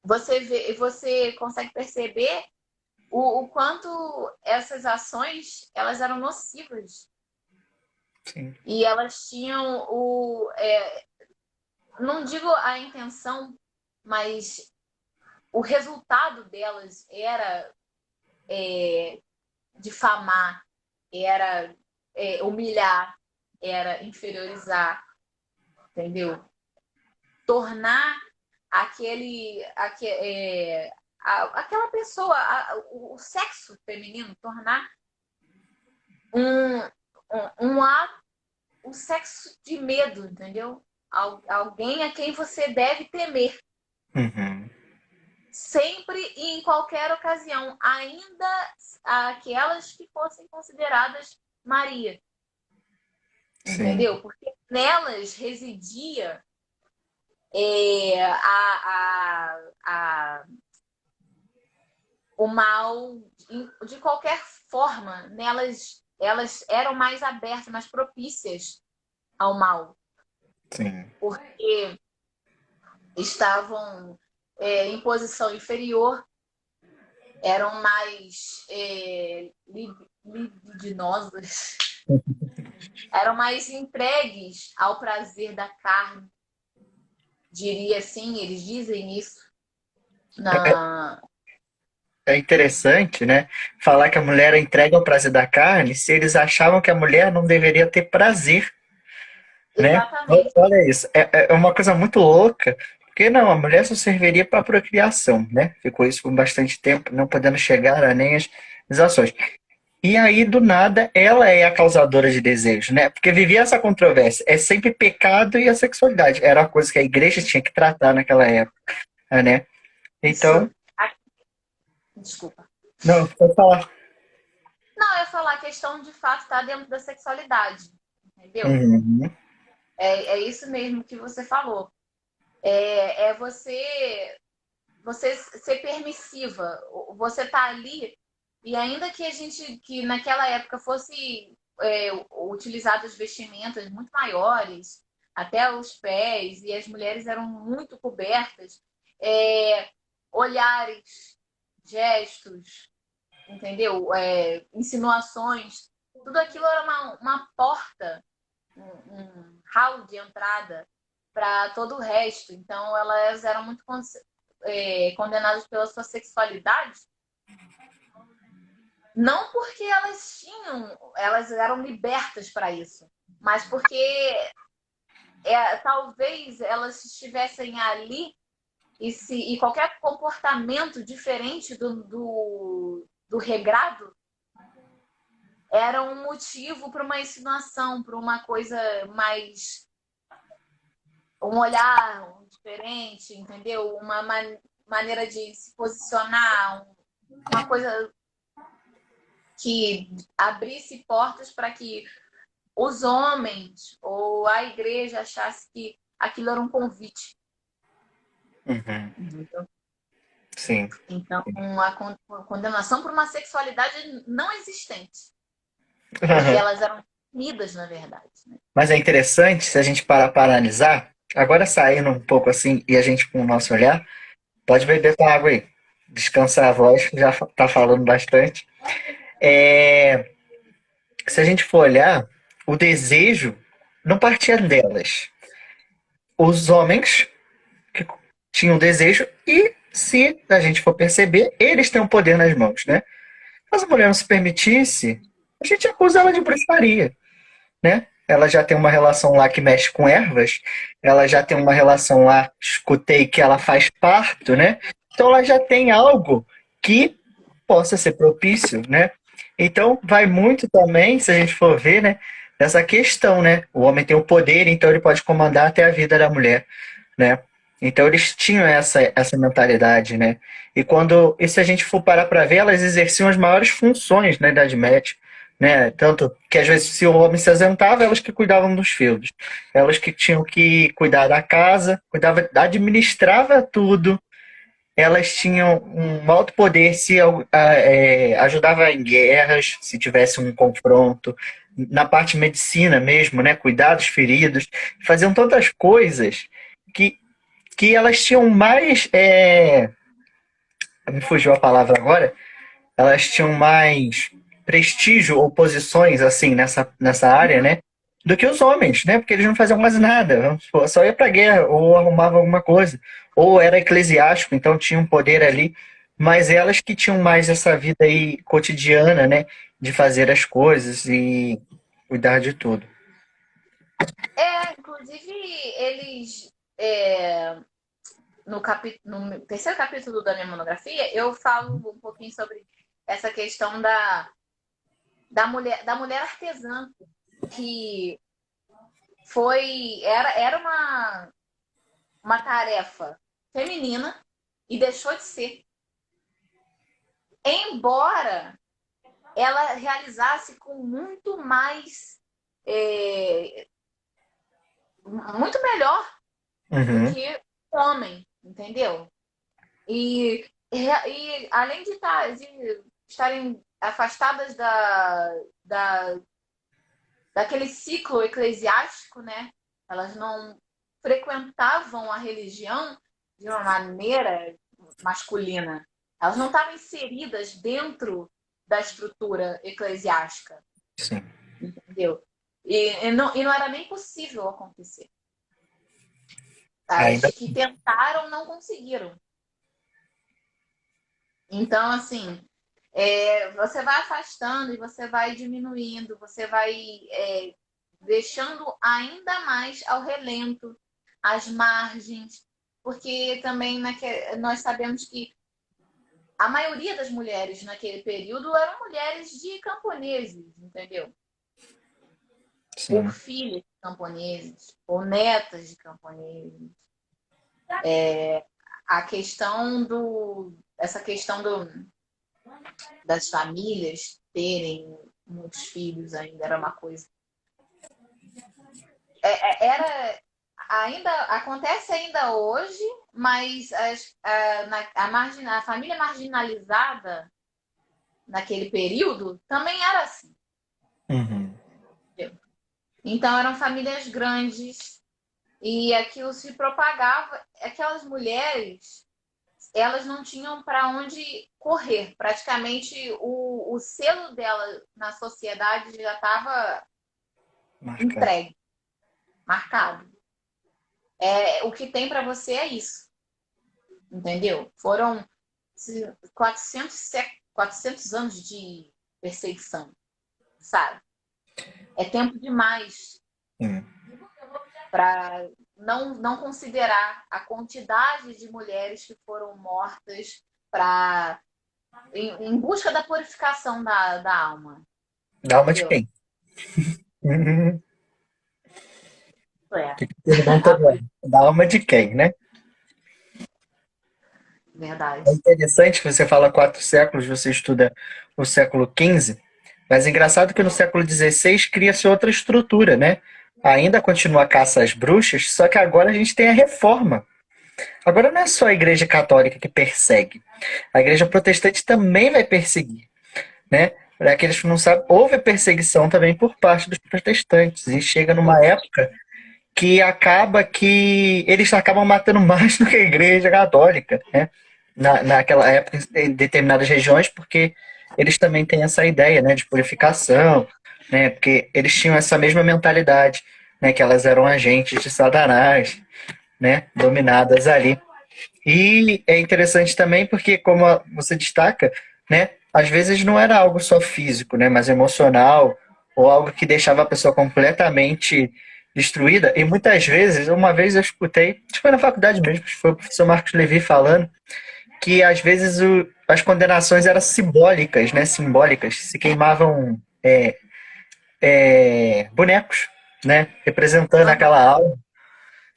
você consegue perceber o quanto essas ações elas eram nocivas Sim. e elas tinham não digo a intenção, mas o resultado delas era difamar, era humilhar, era inferiorizar, entendeu? Tornar aquela pessoa, o sexo feminino, tornar um, um ato, um sexo de medo, entendeu? Alguém a quem você deve temer. Uhum. Sempre e em qualquer ocasião, ainda aquelas que fossem consideradas Maria, Sim. entendeu? Porque nelas residia é, a, a, o mal de qualquer forma. Nelas, elas eram mais abertas, mais propícias ao mal, Sim. porque estavam em posição inferior, eram mais libidinosas, eram mais entregues ao prazer da carne, diria assim, eles dizem isso na. É interessante, né? Falar que a mulher é entregue ao prazer da carne, se eles achavam que a mulher não deveria ter prazer, né? Exatamente. Olha isso, é uma coisa muito louca, porque não, a mulher só serviria para procriação, né? Ficou isso por bastante tempo, não podendo chegar a nem as ações. E aí, do nada, ela é a causadora de desejos, né? Porque vivia essa controvérsia. É sempre pecado e a sexualidade. Era uma coisa que a igreja tinha que tratar naquela época, né? Então, Isso. Desculpa. não, vou falar. Não, eu ia falar, a questão de fato está dentro da sexualidade, entendeu? Uhum, É isso mesmo que você falou. É você ser permissiva. Você tá ali, e ainda que que naquela época fosse utilizadas vestimentas muito maiores, até os pés, e as mulheres eram muito cobertas, olhares gestos, entendeu? Insinuações. Tudo aquilo era uma porta, um hall de entrada para todo o resto. Então, elas eram muito condenadas pela sua sexualidade, não porque elas eram libertas para isso, mas porque talvez elas estivessem ali e qualquer comportamento diferente do regrado era um motivo para uma insinuação, para uma coisa mais. Um olhar diferente, entendeu? Uma maneira de se posicionar, uma coisa que abrisse portas para que os homens ou a igreja achasse que aquilo era um convite. Uhum. Entendeu? Sim. Então, uma condenação por uma sexualidade não existente. Porque Uhum. elas eram unidas, na verdade. Né? Mas é interessante, se a gente parar para analisar, agora saindo um pouco assim e a gente com o nosso olhar, pode beber tua água aí. Descansar a voz, já tá falando bastante. É, se a gente for olhar, o desejo não partia delas. Os homens que tinham desejo e, se a gente for perceber, eles têm o poder nas mãos, né? Mas a mulher não se permitisse, a gente acusa ela de bruxaria, né? Ela já tem uma relação lá que mexe com ervas, ela já tem uma relação lá, escutei que ela faz parto, né? Então ela já tem algo que possa ser propício, né? Então vai muito também, se a gente for ver, né, dessa questão, né? O homem tem o poder, então ele pode comandar até a vida da mulher, né? Então eles tinham essa mentalidade, né? E se a gente for parar para ver, elas exerciam as maiores funções na Idade Média, né? Tanto que às vezes se o homem se ausentava, elas que cuidavam dos filhos, elas que tinham que cuidar da casa, administrava tudo, elas tinham um alto poder se ajudava em guerras, se tivesse um confronto, na parte de medicina mesmo, né? Cuidar dos feridos, faziam tantas coisas que, que elas tinham mais. Me fugiu a palavra agora. Elas tinham mais prestígio ou posições assim nessa área, né? Do que os homens, né? Porque eles não faziam quase nada. Vamos supor, só ia pra guerra ou arrumavam alguma coisa. Ou era eclesiástico, então tinha um poder ali. Mas elas que tinham mais essa vida aí cotidiana, né? De fazer as coisas e cuidar de tudo. Inclusive, eles. No terceiro capítulo da minha monografia, eu falo um pouquinho sobre essa questão da mulher artesã, que era uma tarefa feminina e deixou de ser. Embora ela realizasse com muito melhor do Uhum. que o homem, entendeu? E além de estarem afastadas daquele ciclo eclesiástico, né? Elas não frequentavam a religião de uma maneira masculina. Elas não estavam inseridas dentro da estrutura eclesiástica, Sim. entendeu? E não era nem possível acontecer. Ainda. As que tentaram não conseguiram. Então, assim, você vai afastando e você vai diminuindo, você vai deixando ainda mais ao relento, às margens, porque também nós sabemos que a maioria das mulheres naquele período eram mulheres de camponeses, entendeu? Ou Sim. filhas de camponeses, ou netas de camponeses. Essa questão das famílias terem muitos filhos ainda era uma coisa. Acontece ainda hoje, mas a família marginalizada naquele período também era assim. Uhum. Então eram famílias grandes e aquilo se propagava. Aquelas mulheres elas não tinham para onde correr. Praticamente o selo dela na sociedade já estava Marcado. entregue, marcado. O que tem para você é isso, entendeu? Foram 400 anos de perseguição, sabe? É tempo demais Hum. para não considerar a quantidade de mulheres que foram mortas em busca da purificação da alma, Da alma de entendeu? quem? Uhum. É, Fica a pergunta a agora. Da alma de quem, né? É verdade. interessante que você fala 4 séculos, você estuda o século XV, mas é engraçado que no século XVI cria-se outra estrutura, né? Ainda continua a caça às bruxas, só que agora a gente tem a reforma. Agora não é só a igreja católica que persegue. A igreja protestante também vai perseguir, né? Para aqueles que não sabem, houve perseguição também por parte dos protestantes. E chega numa época que eles acabam matando mais do que a igreja católica, né? Naquela época, em determinadas regiões, porque eles também têm essa ideia, né, de purificação, né? Porque eles tinham essa mesma mentalidade, né? Que elas eram agentes de Satanás, né? Dominadas ali. E é interessante também porque, como você destaca, né, às vezes não era algo só físico, né, mas emocional, ou algo que deixava a pessoa completamente destruída. E muitas vezes, uma vez eu escutei, acho que foi na faculdade mesmo, acho que foi o professor Marcos Levi falando, que às vezes as condenações eram simbólicas, né, simbólicas, se queimavam bonecos, né, representando Aham. aquela alma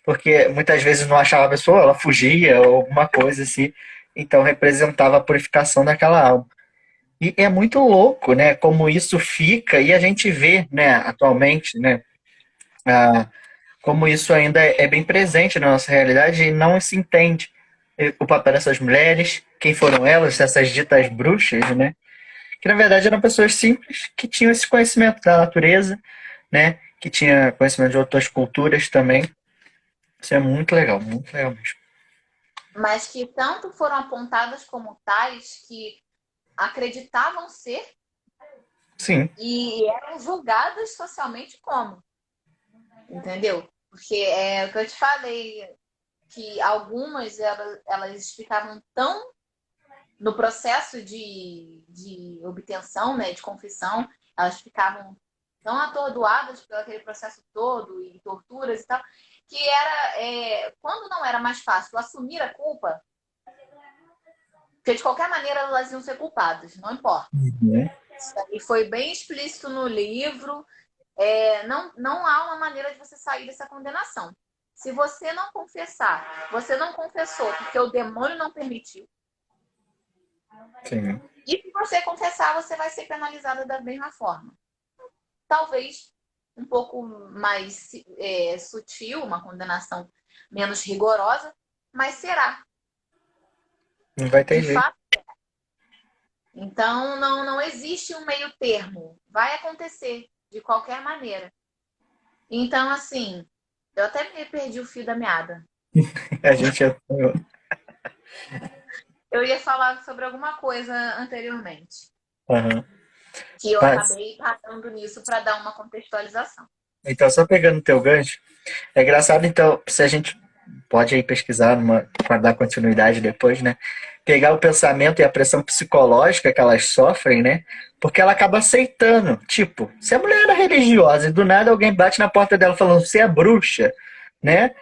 porque muitas vezes não achava a pessoa, ela fugia ou alguma coisa assim. Então representava a purificação daquela alma. E é muito louco, né, como isso fica e a gente vê, né, atualmente, né, ah, como isso ainda é bem presente na nossa realidade e não se entende o papel dessas mulheres, quem foram elas, essas ditas bruxas, né, que na verdade eram pessoas simples que tinham esse conhecimento da natureza, né, que tinha conhecimento de outras culturas também. Isso é muito legal mesmo. Mas que tanto foram apontadas como tais que acreditavam ser Sim. e eram julgadas socialmente como, entendeu? Porque é o que eu te falei, que algumas elas ficavam tão no processo de obtenção, né, de confissão, elas ficavam tão atordoadas por aquele processo todo e torturas e tal, que quando não era mais fácil assumir a culpa, porque de qualquer maneira elas iam ser culpadas, não importa. Uhum. Isso aí foi bem explícito no livro. Não há uma maneira de você sair dessa condenação. Se você não confessar, você não confessou porque o demônio não permitiu. Sim. E se você confessar, você vai ser penalizada da mesma forma. Talvez um pouco mais sutil, uma condenação menos rigorosa, mas será, Não vai ter de jeito. fato. Então, não existe um meio termo. Vai acontecer de qualquer maneira. Então, assim, eu até me perdi o fio da meada. A gente é. Eu ia falar sobre alguma coisa anteriormente, Uhum. que eu Mas, acabei parando nisso para dar uma contextualização. então, só pegando o teu gancho, é engraçado, então, se a gente pode aí pesquisar para dar continuidade depois, né? Pegar o pensamento e a pressão psicológica que elas sofrem, né? Porque ela acaba aceitando. Tipo, se a mulher era religiosa e do nada alguém bate na porta dela falando, você é bruxa, né?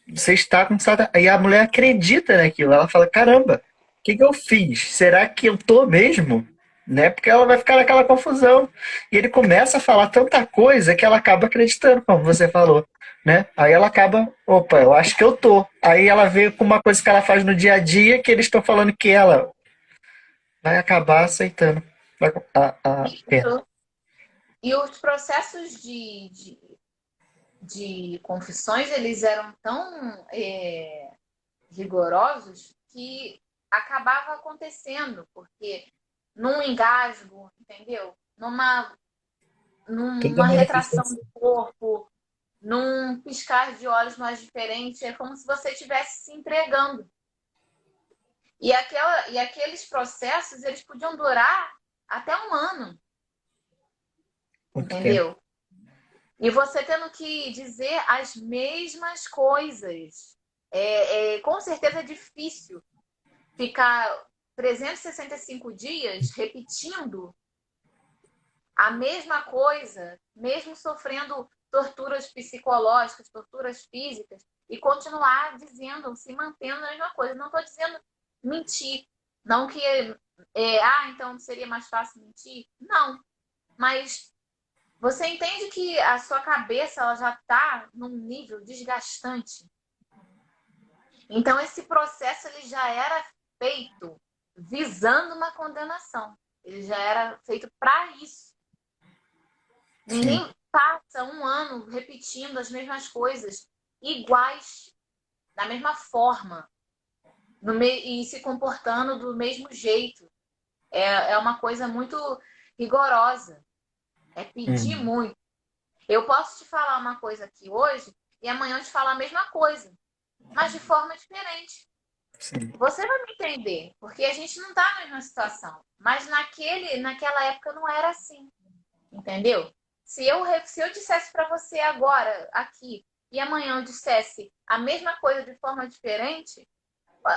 Você está com Satanás. E a mulher acredita naquilo. Ela fala, caramba, o que eu fiz? Será que eu tô mesmo? Né? Porque ela vai ficar naquela confusão. E ele começa a falar tanta coisa que ela acaba acreditando, como você falou. Né? Aí ela acaba, opa, eu acho que eu tô. Aí ela vê com uma coisa que ela faz no dia a dia que eles estão falando que ela vai acabar aceitando a pena. E os processos de confissões, eles eram tão rigorosos que acabava acontecendo, porque num engasgo, entendeu? Toda Numa retração manifestação. do corpo, num piscar de olhos mais diferente, é como se você estivesse se entregando. E aqueles processos, eles podiam durar até um ano, Muito tempo. entendeu? E você tendo que dizer as mesmas coisas. Com certeza é difícil ficar 365 dias repetindo a mesma coisa, mesmo sofrendo torturas psicológicas, torturas físicas, e continuar dizendo, se mantendo a mesma coisa. Não estou dizendo mentir. Não que, então seria mais fácil mentir? Não. Mas você entende que a sua cabeça ela já está num nível desgastante. Então, esse processo ele já era feito visando uma condenação. Ele já era feito para isso. Sim. Ninguém passa um ano repetindo as mesmas coisas, iguais, da mesma forma, e se comportando do mesmo jeito. É uma coisa muito rigorosa. É pedir Uhum. muito. Eu posso te falar uma coisa aqui hoje e amanhã eu te falar a mesma coisa, mas de forma diferente. Sim. Você vai me entender, porque a gente não está na mesma situação. Mas naquela época não era assim, entendeu? Se eu dissesse para você agora, aqui, e amanhã eu dissesse a mesma coisa de forma diferente,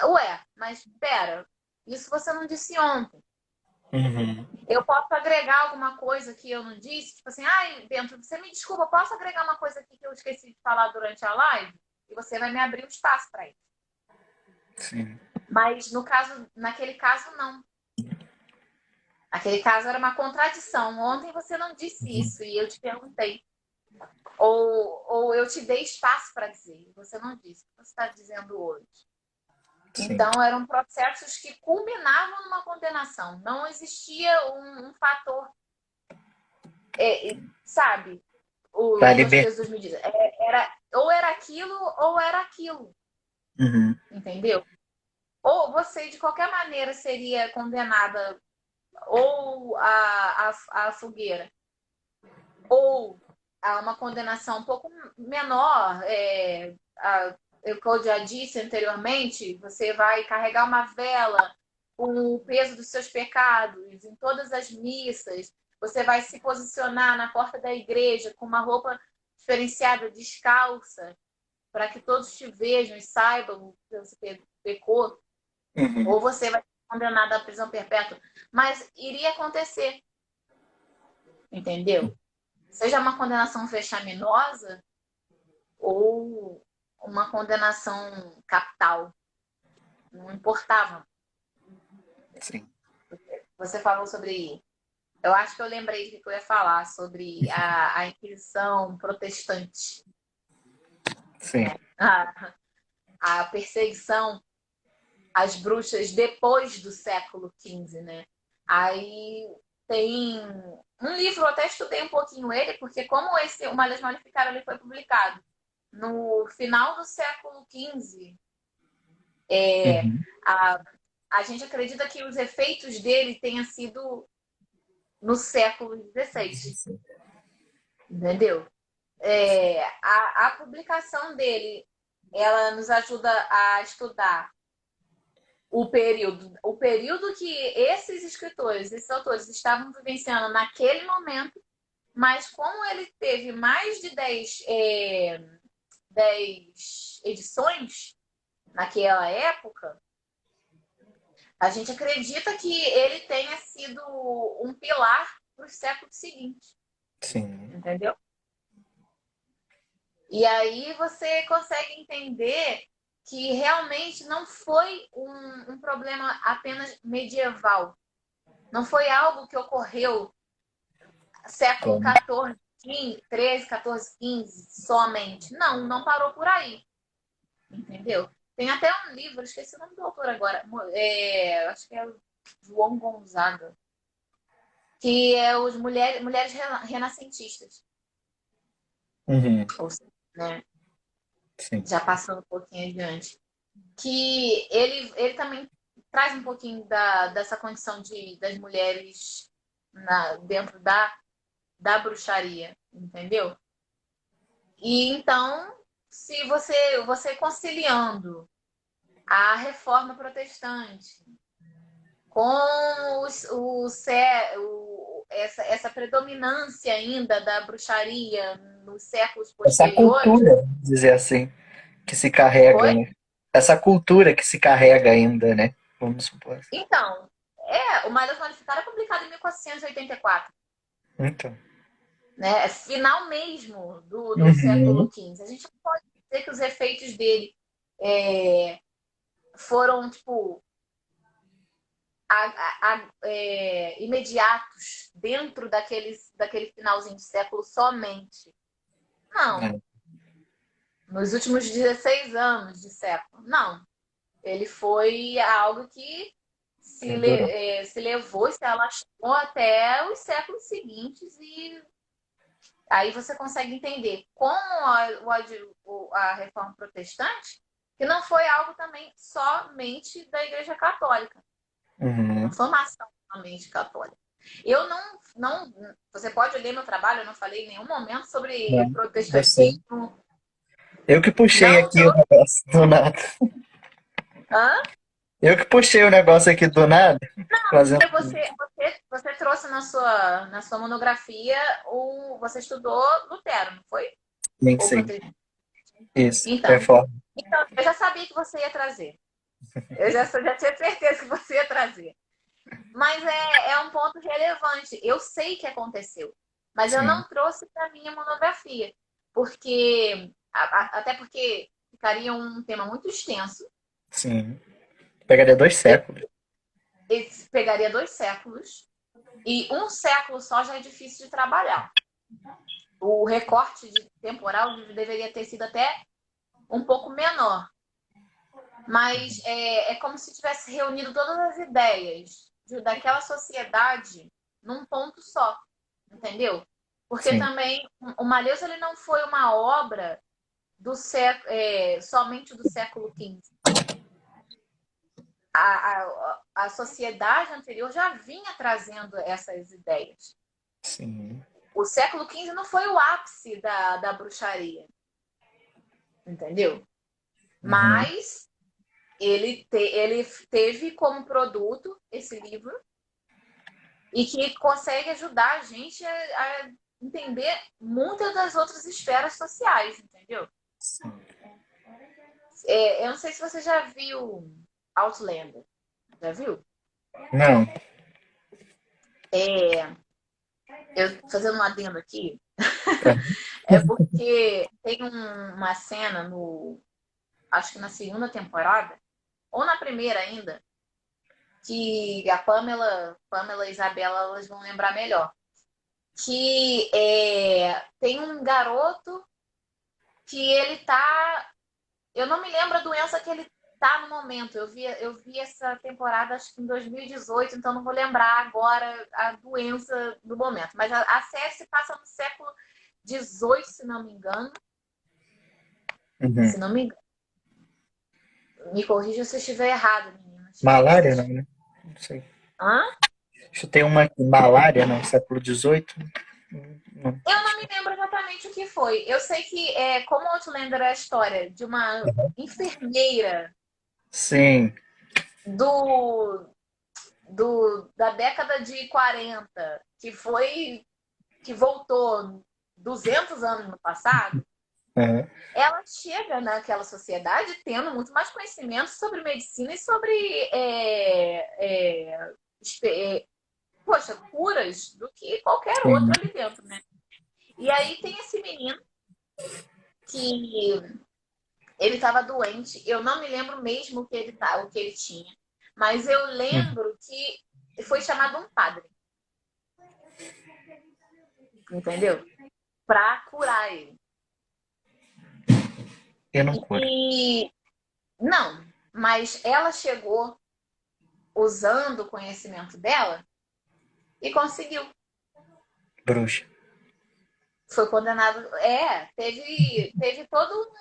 ué, mas espera, isso você não disse ontem. Uhum. Eu posso agregar alguma coisa que eu não disse? Tipo assim, ai, Bento, você me desculpa, posso agregar uma coisa aqui que eu esqueci de falar durante a live? E você vai me abrir o espaço para isso. Sim. Mas naquele caso, não. Aquele caso era uma contradição. Ontem você não disse Uhum. isso e eu te perguntei. Ou eu te dei espaço para dizer e você não disse. O que você está dizendo hoje? Sim. Então, eram processos que culminavam numa condenação. Não existia um fator, sabe? Para As libertar. pessoas me dizem. Ou era aquilo ou era aquilo. Uhum. Entendeu? Ou você, de qualquer maneira, seria condenada ou à fogueira, ou a uma condenação um pouco menor. Que eu já disse anteriormente, você vai carregar uma vela com o peso dos seus pecados em todas as missas. Você vai se posicionar na porta da igreja com uma roupa diferenciada, descalça, para que todos te vejam e saibam que você pecou. Uhum. Ou você vai ser condenado à prisão perpétua. Mas iria acontecer, entendeu? Seja uma condenação vexaminosa ou uma condenação capital. Não importava. Sim. Você falou sobre. Eu acho que eu lembrei de que eu ia falar sobre a Inquisição protestante, Sim. né? A perseguição às bruxas depois do século XV, né? Aí tem um livro, eu até estudei um pouquinho ele, porque como esse O Malhas Maleficaram ele foi publicado no final do século XV, Uhum. a, a gente acredita que os efeitos dele tenham sido no século XVI, entendeu? A publicação dele, ela nos ajuda a estudar o período que esses escritores, esses autores estavam vivenciando naquele momento, mas como ele teve mais de 10 edições naquela época, a gente acredita que ele tenha sido um pilar para os séculos seguintes, Sim. entendeu? E aí você consegue entender que realmente não foi um problema apenas medieval. Não foi algo que ocorreu século Como? XIV, 13, 14, 15 somente. Não, não parou por aí. Entendeu? Tem até um livro, esqueci o nome do autor agora, acho que é o João Gonzaga, que é os mulheres renascentistas. Uhum. Ou seja, né, Sim. já passando um pouquinho adiante. Que ele também traz um pouquinho dessa condição das mulheres dentro da bruxaria, entendeu? E então, se você conciliando a Reforma Protestante, com essa predominância ainda da bruxaria nos séculos Essa posteriores. cultura, vamos dizer assim, que se carrega, Foi? né? Essa cultura que se carrega ainda, né? Vamos supor. Então, o Malhas Modificado é publicado em 1484, Então. né? É final mesmo do século Uhum. XV. A gente não pode dizer que os efeitos dele é, foram, tipo, imediatos dentro daquele finalzinho de século somente. Não. É, Nos últimos 16 anos de século. Não. Ele foi algo que perdurou. se levou e se alastrou até os séculos seguintes e aí você consegue entender como a reforma protestante, que não foi algo também somente da Igreja Católica, não Uhum. foi uma ação somente católica. Eu não, você pode ler meu trabalho, eu não falei em nenhum momento sobre Não, eu sei. protestantismo, Eu que puxei não aqui o trouxe. negócio do nada. Hã? Eu que puxei o negócio aqui do nada, fazendo. Porque você trouxe na sua monografia, você estudou Lutero, não foi? Nem Ou sei. protestantismo? Isso, Então, reforma. eu já sabia que você ia trazer. Eu já tinha certeza que você ia trazer. Mas é um ponto relevante. Eu sei que aconteceu, mas eu Sim, não trouxe para minha monografia, porque até porque ficaria um tema muito extenso. sim. Pegaria 2 séculos. Eu pegaria 2 séculos e um século só já é difícil de trabalhar. O recorte temporal deveria ter sido até um pouco menor, mas é como se tivesse reunido todas as ideias daquela sociedade num ponto só, entendeu? Porque Sim, também o Malheus ele não foi uma obra somente do século XV. A sociedade anterior já vinha trazendo essas ideias. sim. O século XV não foi o ápice da bruxaria, entendeu? Uhum. Mas ele teve como produto esse livro e que consegue ajudar a gente a entender muitas das outras esferas sociais, entendeu? Sim. Eu não sei se você já viu Outlander. Já viu? Não. É, eu fazendo um adendo aqui, Tá. é porque tem uma cena acho que na segunda temporada, ou na primeira ainda, que a Pamela e Isabela, elas vão lembrar melhor. Que tem um garoto que ele tá. Eu não me lembro a doença que ele tá no momento. Eu vi essa temporada, acho que em 2018, então não vou lembrar agora a doença do momento. Mas a série se passa no século XVIII, se não me engano. Uhum. Se não me engano. Me corrija se eu estiver errado, meninas. Malária, não, né? Não sei. Hã? Chutei uma aqui. Malária, não. Século XVIII. Não. Eu não me lembro exatamente o que foi. Eu sei que, como Outlander é a história de uma enfermeira Sim. do, da década de 40 que voltou 200 anos no passado, Uhum. ela chega naquela sociedade tendo muito mais conhecimento sobre medicina e sobre poxa, curas do que qualquer outro Sim. ali dentro, né? E aí tem esse menino que ele estava doente. Eu não me lembro mesmo o que ele tinha, mas eu Uhum. lembro que foi chamado um padre, entendeu? Para curar ele. Eu não curo. E não, mas ela chegou usando o conhecimento dela e conseguiu. Bruxa. Foi condenado. Teve todo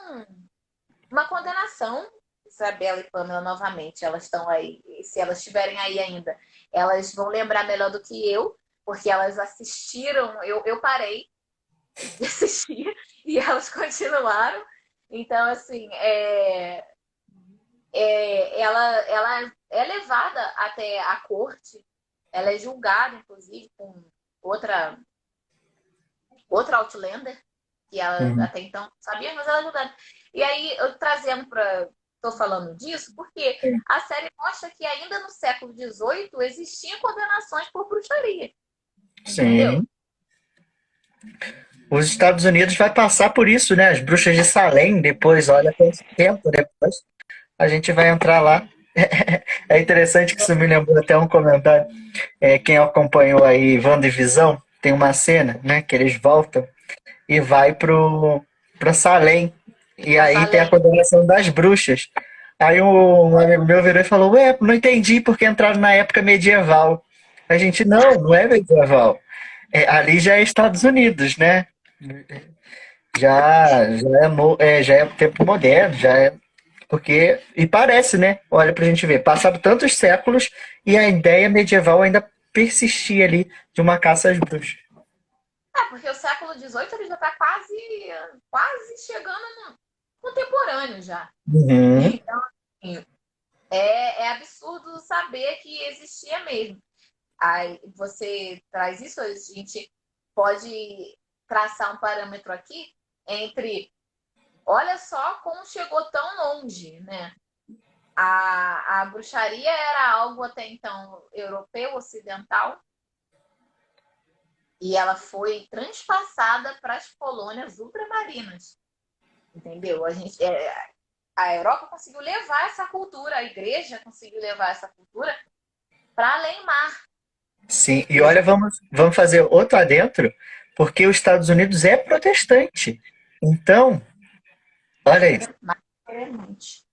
uma condenação. Isabela e Pamela novamente, elas estão aí. E se elas estiverem aí ainda, elas vão lembrar melhor do que eu, porque elas assistiram. Eu parei de assistir e elas continuaram. Então, assim, ela é levada até a corte, ela é julgada, inclusive, com outra Outlander, que ela Uhum. até então não sabia, mas ela é julgada. E aí, eu trazendo para. Estou falando disso porque a série mostra que ainda no século XVIII existiam condenações por bruxaria, entendeu? Sim. Os Estados Unidos vai passar por isso, né? As bruxas de Salem, depois, olha quanto tempo depois, a gente vai entrar lá. É interessante que isso me lembrou até um comentário. Quem acompanhou aí WandaVisão, tem uma cena, né? Que eles voltam e vai pra Salem. E Pra aí tem a Salem. condenação das bruxas. Aí um amigo meu virou e falou: Ué, não entendi porque entraram na época medieval. A gente, não é medieval. Ali já é Estados Unidos, né? Já é tempo moderno, já é. Porque. E parece, né? Olha pra gente ver. Passaram tantos séculos e a ideia medieval ainda persistia ali de uma caça às bruxas. Porque o século XVIII ele já está quase chegando no contemporâneo já. Uhum. Então, assim, é absurdo saber que existia mesmo. Aí você traz isso, a gente pode traçar um parâmetro aqui entre, olha só como chegou tão longe, né? A bruxaria era algo até então europeu, ocidental, e ela foi transpassada para as colônias ultramarinas, entendeu? A Europa conseguiu levar essa cultura, a igreja conseguiu levar essa cultura para além mar. Sim, e E a olha, gente vamos fazer outro adentro, porque os Estados Unidos é protestante. Então, olha isso. majoritariamente.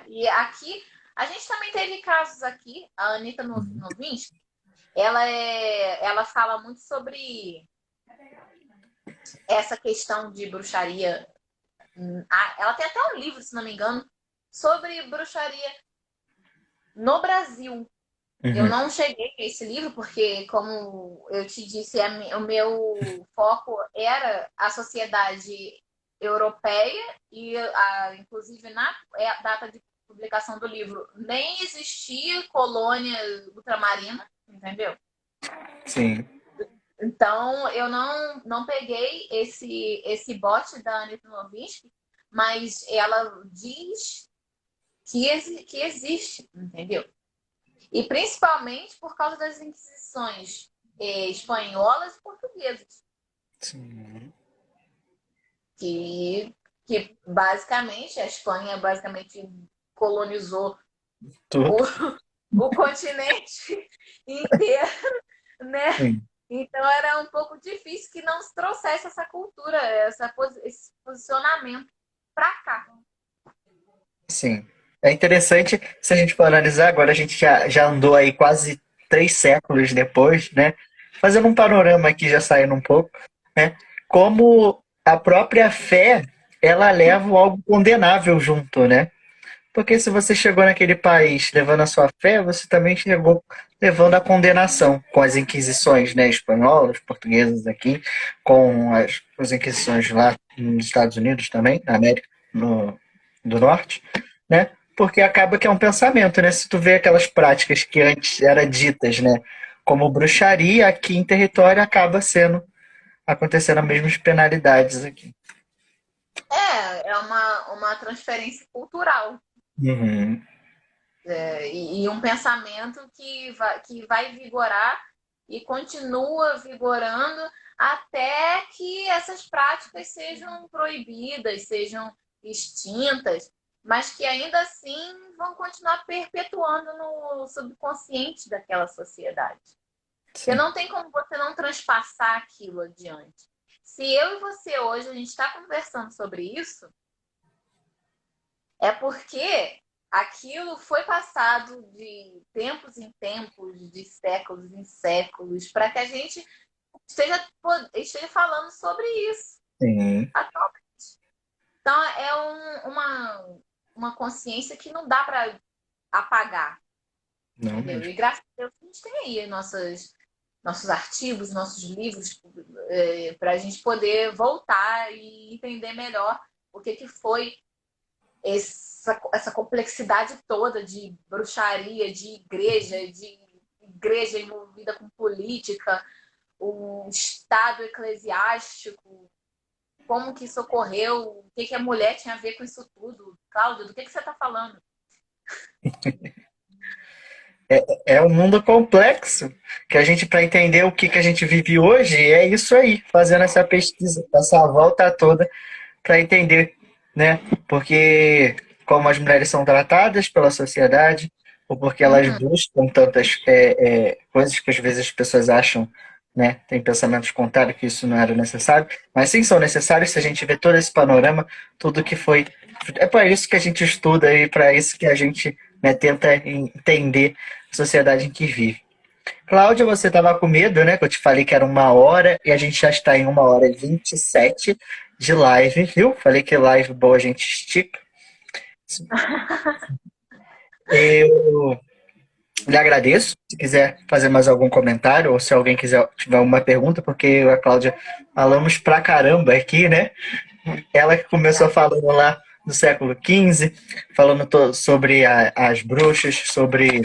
E aqui, a gente também teve casos aqui, a Anitta Novinsky, ela fala muito sobre essa questão de bruxaria. Ela tem até um livro, se não me engano, sobre bruxaria no Brasil. Eu Uhum. não cheguei a esse livro porque, como eu te disse, o meu foco era a sociedade europeia e, inclusive, na data de publicação do livro, nem existia colônia ultramarina, entendeu? Sim, Então, eu não peguei esse bote da Anitta Novinsky, mas ela diz que existe, entendeu? E principalmente por causa das inquisições espanholas e portuguesas, sim. que, que basicamente a Espanha basicamente colonizou o, Tudo. o continente inteiro, né? Sim. Então era um pouco difícil que não se trouxesse essa cultura, esse posicionamento para cá. Sim. É interessante, se a gente for analisar, agora a gente já andou aí quase 3 séculos depois, né? Fazendo um panorama aqui, já saindo um pouco, né? Como a própria fé, ela leva algo condenável junto, né? Porque se você chegou naquele país levando a sua fé, você também chegou levando a condenação, com as inquisições, né, espanholas, portuguesas aqui, com as inquisições lá nos Estados Unidos também, na América do Norte, né? Porque acaba que é um pensamento, né? Se tu vê aquelas práticas que antes eram ditas, né, como bruxaria, aqui em território acaba sendo acontecendo as mesmas penalidades aqui. É uma transferência cultural. Uhum. E um pensamento que vai vigorar e continua vigorando até que essas práticas sejam proibidas, sejam extintas, mas que ainda assim vão continuar perpetuando no subconsciente daquela sociedade. Porque Sim. não tem como você não transpassar aquilo adiante. Se eu e você hoje a gente está conversando sobre isso, é porque aquilo foi passado de tempos em tempos, de séculos em séculos, para que a gente esteja falando sobre isso Sim. atualmente. Então, é uma consciência que não dá para apagar, Não entendeu? mesmo. E graças a Deus a gente tem aí nossos artigos, nossos livros, para a gente poder voltar e entender melhor o que foi essa complexidade toda de bruxaria, de igreja envolvida com política, o estado eclesiástico, como que isso ocorreu, o que a mulher tinha a ver com isso tudo. Cláudio, do que você está falando? É um mundo complexo que a gente, para entender o que a gente vive hoje, é isso aí, fazendo essa pesquisa, essa volta toda para entender, né? Porque como as mulheres são tratadas pela sociedade, ou porque elas Uhum. buscam tantas coisas que às vezes as pessoas acham, né? Tem pensamentos contrários que isso não era necessário, mas sim são necessários se a gente vê todo esse panorama, tudo que foi. É para isso que a gente estuda e para isso que a gente, né, tenta entender a sociedade em que vive. Cláudia, você estava com medo, né? Que eu te falei que era 1 hora e a gente já está em 1 hora e 27 de live, viu? Falei que live boa a gente estica. Eu lhe agradeço. Se quiser fazer mais algum comentário ou se alguém tiver uma pergunta, porque eu e a Cláudia falamos pra caramba aqui, né? Ela que começou falando lá no século XV, falando sobre as bruxas, sobre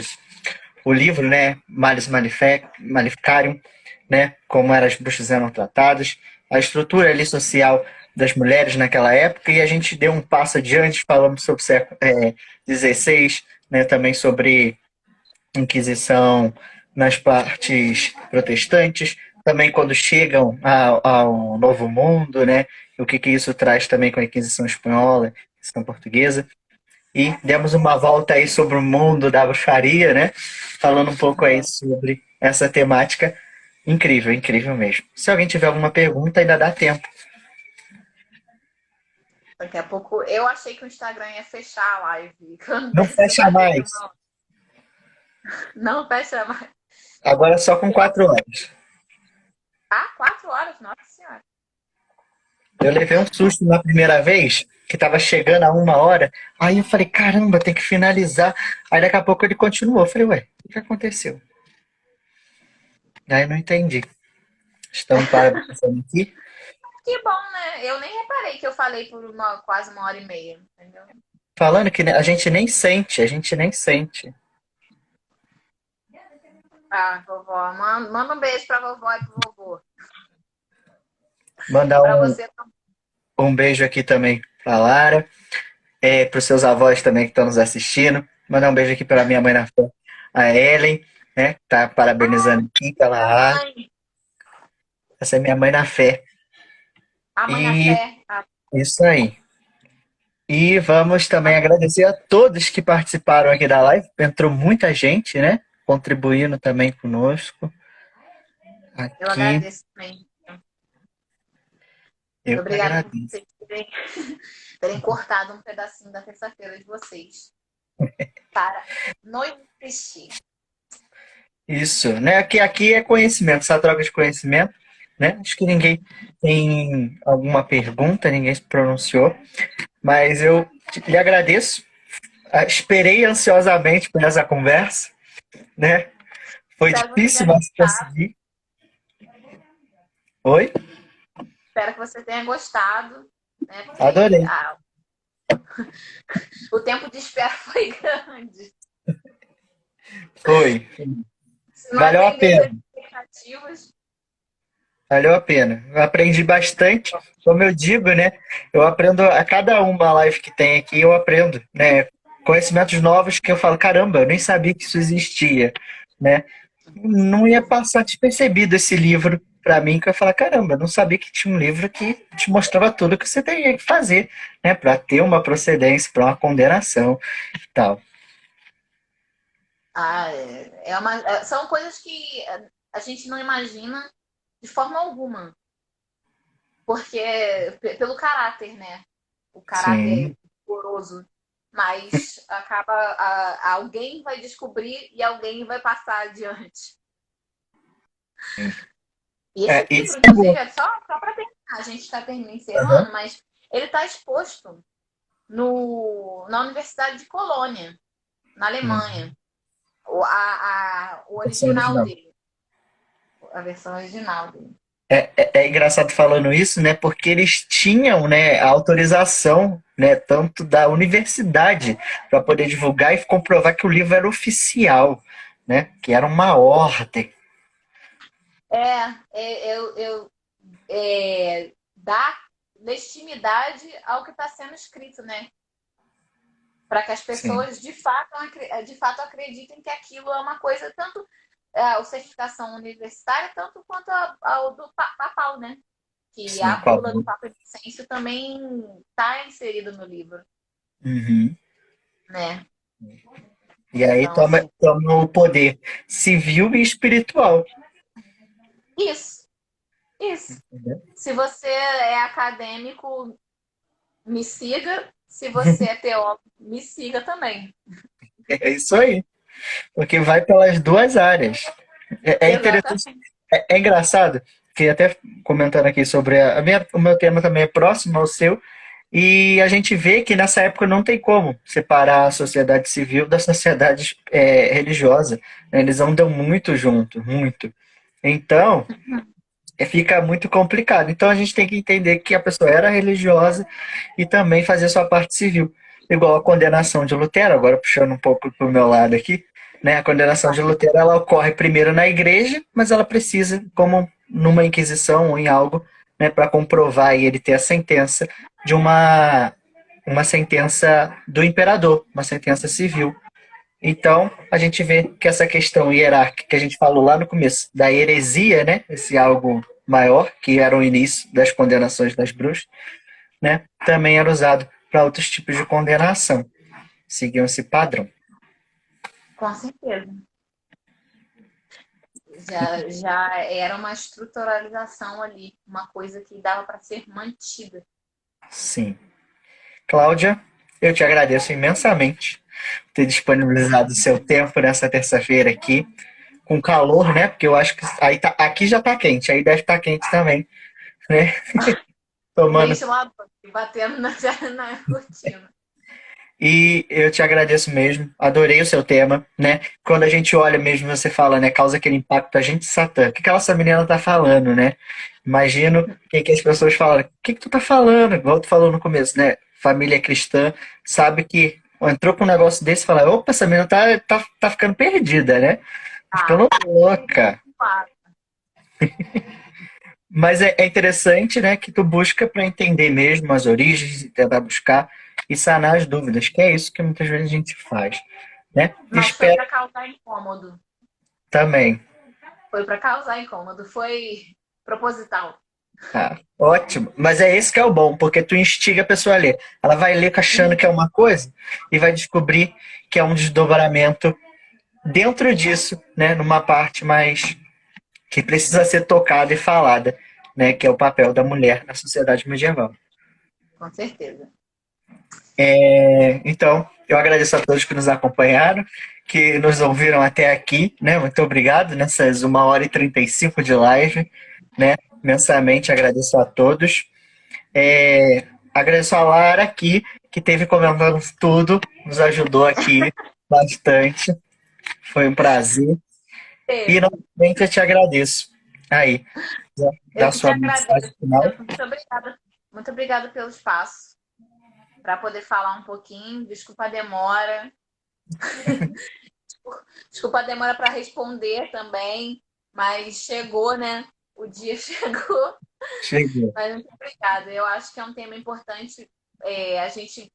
o livro, né, Malleus Maleficarium, né, como as bruxas eram tratadas, a estrutura ali social das mulheres naquela época, e a gente deu um passo adiante, falando sobre o século XVI, né, também sobre Inquisição nas partes protestantes, também quando chegam ao Novo Mundo, né, o que isso traz também com a Inquisição Espanhola, a Inquisição Portuguesa. E demos uma volta aí sobre o mundo da bruxaria, né? Falando um pouco aí sobre essa temática. Incrível, incrível mesmo. Se alguém tiver alguma pergunta, ainda dá tempo. Daqui a pouco, eu achei que o Instagram ia fechar a live. Quando Não você fecha bateu, mais. não fecha mais. Agora só com 4 horas. Ah, 4 horas? Nossa Senhora. Eu levei um susto na primeira vez, que tava chegando a 1 hora. Aí eu falei, caramba, tem que finalizar. Aí daqui a pouco ele continuou. Eu falei, ué, o que aconteceu? Aí eu não entendi. Estamos parando aqui. Que bom, né? Eu nem reparei que eu falei por quase 1 hora e meia, entendeu? Falando que a gente nem sente, a gente nem sente. Ah, vovó, manda um beijo pra vovó e pro vovô. Mandar Pra um, você. um beijo aqui também pra Lara. Para os seus avós também que estão nos assistindo. Mandar um beijo aqui para minha mãe na fé, a Ellen, né? Tá parabenizando aqui pela A. Mãe, Essa é minha mãe na fé. a mãe na E fé. isso aí. E vamos também agradecer a todos que participaram aqui da live. Entrou muita gente, né? Contribuindo também conosco. Eu Aqui, agradeço também. eu que Obrigada por agradeço. vocês terem cortado um pedacinho da terça-feira de vocês para noites. Isso, né? Aqui é conhecimento, essa troca de conhecimento, né? Acho que ninguém tem alguma pergunta, ninguém se pronunciou. Mas eu lhe agradeço. Esperei ansiosamente por essa conversa, né? Foi Espero que você difícil, tenha mas gostado. consegui. Oi? Espero que você tenha gostado, né? Porque Adorei. o tempo de espera foi grande. Foi. Se não Valeu a atender pena. suas expectativas, Valeu a pena. Eu aprendi bastante. Como eu digo, né? Eu aprendo a cada uma live que tem aqui, eu aprendo, né? Conhecimentos novos que eu falo, caramba, eu nem sabia que isso existia, né? Não ia passar despercebido esse livro para mim, que eu ia falar, caramba, eu não sabia que tinha um livro que te mostrava tudo que você teria que fazer, né, para ter uma procedência, para uma condenação e tal. são coisas que a gente não imagina de forma alguma, porque pelo caráter, né? O caráter Sim. poroso, mas acaba alguém vai descobrir e alguém vai passar adiante. E esse Isso livro, é inclusive, bom. é só para terminar, a gente está Aham. encerrando, mas ele está exposto na Universidade de Colônia, na Alemanha. O Versão original original. dele, a versão original dele. É engraçado falando isso, né? Porque eles tinham, né, a autorização, né, tanto da universidade para poder divulgar e comprovar que o livro era oficial, né? Que era uma ordem. Eu dá legitimidade ao que está sendo escrito, né? Para que as Sim, pessoas de fato acreditem que aquilo é uma coisa, tanto a certificação universitária, tanto quanto ao do papal, né? Que sim, a bula do qual? Papa Vicêncio também está inserida no livro, Uhum. né? E aí Então, assim, toma o poder civil e espiritual. isso, isso. Entendeu? Se você é acadêmico, me siga. Se você é teólogo, me siga também. É isso aí. Porque vai pelas duas áreas. É interessante, Exatamente. é engraçado, que até comentando aqui sobre o meu tema também é próximo ao seu, e a gente vê que nessa época não tem como separar a sociedade civil da sociedade religiosa, né? Eles andam muito junto, muito. Então, fica muito complicado. Então a gente tem que entender que a pessoa era religiosa e também fazer sua parte civil. Igual a condenação de Lutero, agora puxando um pouco para o meu lado aqui, né? A condenação de Lutero ela ocorre primeiro na igreja, mas ela precisa, como numa inquisição ou em algo, né, para comprovar e ele ter a sentença de uma sentença do imperador, uma sentença civil. Então, a gente vê que essa questão hierárquica que a gente falou lá no começo, da heresia, né, esse algo maior, que era o início das condenações das bruxas, né, também era usado para outros tipos de condenação. Seguiam esse padrão. Com certeza. Já era uma estruturalização ali, uma coisa que dava para ser mantida. Sim. Cláudia, eu te agradeço imensamente por ter disponibilizado o seu tempo nessa terça-feira aqui, com calor, né? Porque eu acho que aí tá, aqui já tá quente, aí deve estar quente também, né? Tomando. Ventilador, batendo na cortina. E eu te agradeço mesmo, adorei o seu tema, né? Quando a gente olha mesmo, você fala, né? Causa aquele impacto a gente, Satã. O que aquela essa menina tá falando, né? Imagino o que, que as pessoas falam. O que, que tu tá falando? Igual tu falou no começo, né? Família cristã sabe que entrou com um negócio desse e fala: opa, essa menina tá ficando perdida, né? Tá Ah, ficando louca. claro. Mas é interessante, né, que tu busca para entender mesmo as origens e tentar buscar e sanar as dúvidas, que é isso que muitas vezes a gente faz, né? Mas foi Espero para causar incômodo. também. Foi para causar incômodo. Foi proposital. Ah, ótimo. Mas é esse que é o bom, porque tu instiga a pessoa a ler. Ela vai ler achando que é uma coisa e vai descobrir que é um desdobramento dentro disso, né, numa parte mais que precisa ser tocada e falada, né, que é o papel da mulher na sociedade medieval. Com certeza. Então, eu agradeço a todos que nos acompanharam, que nos ouviram até aqui, né? Muito obrigado nessas 1h35 de live, né? Imensamente agradeço a todos. Agradeço a Lara aqui, que teve comentando tudo, nos ajudou aqui bastante. Foi um prazer. E Teve. novamente eu te agradeço. Aí, Eu dá que te sua agradeço. mensagem final. Muito obrigada. Muito obrigada pelo espaço para poder falar um pouquinho. Desculpa a demora. Desculpa a demora para responder também. Mas chegou, né? O dia chegou. Chegou. Mas muito obrigada. Eu acho que é um tema importante. A gente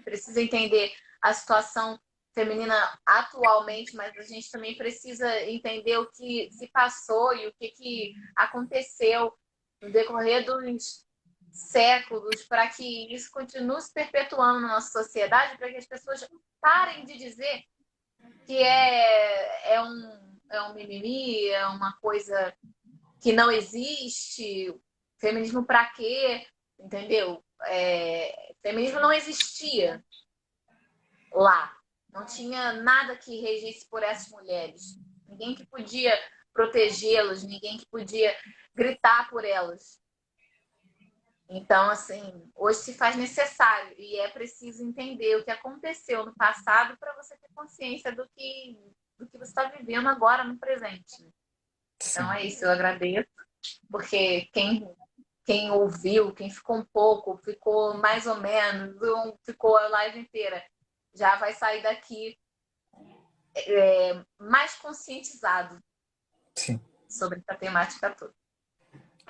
precisa entender a situação feminina atualmente, mas a gente também precisa entender o que se passou e o que aconteceu no decorrer dos séculos para que isso continue se perpetuando na nossa sociedade, para que as pessoas parem de dizer que é um mimimi, é uma coisa que não existe. Feminismo para quê? Entendeu? Feminismo não existia lá. Não tinha nada que regisse por essas mulheres. Ninguém que podia protegê-las, ninguém que podia gritar por elas. Então, assim, hoje se faz necessário e é preciso entender o que aconteceu no passado para você ter consciência do que você está vivendo agora no presente. Então Sim. é isso, eu agradeço. Porque quem ouviu, quem ficou um pouco, ficou mais ou menos, ficou a live inteira, já vai sair daqui mais conscientizado Sim, sobre essa temática toda.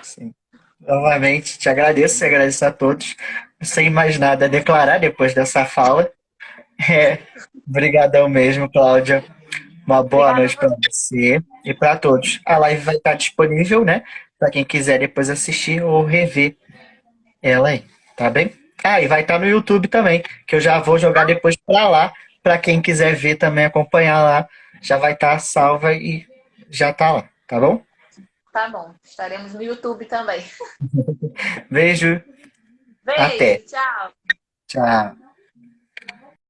sim. Novamente, te agradeço e agradeço a todos. Sem mais nada a declarar depois dessa fala. É, brigadão mesmo, Cláudia. Uma boa Obrigada a noite para você. você e para todos. A live vai estar disponível, né? Para quem quiser depois assistir ou rever ela aí, tá bem? Ah, e vai estar no YouTube também, que eu já vou jogar depois para lá, para quem quiser ver também, acompanhar lá, já vai estar salva e já tá lá, tá bom? Tá bom, estaremos no YouTube também. Beijo, até. Beijo, tchau. Tchau.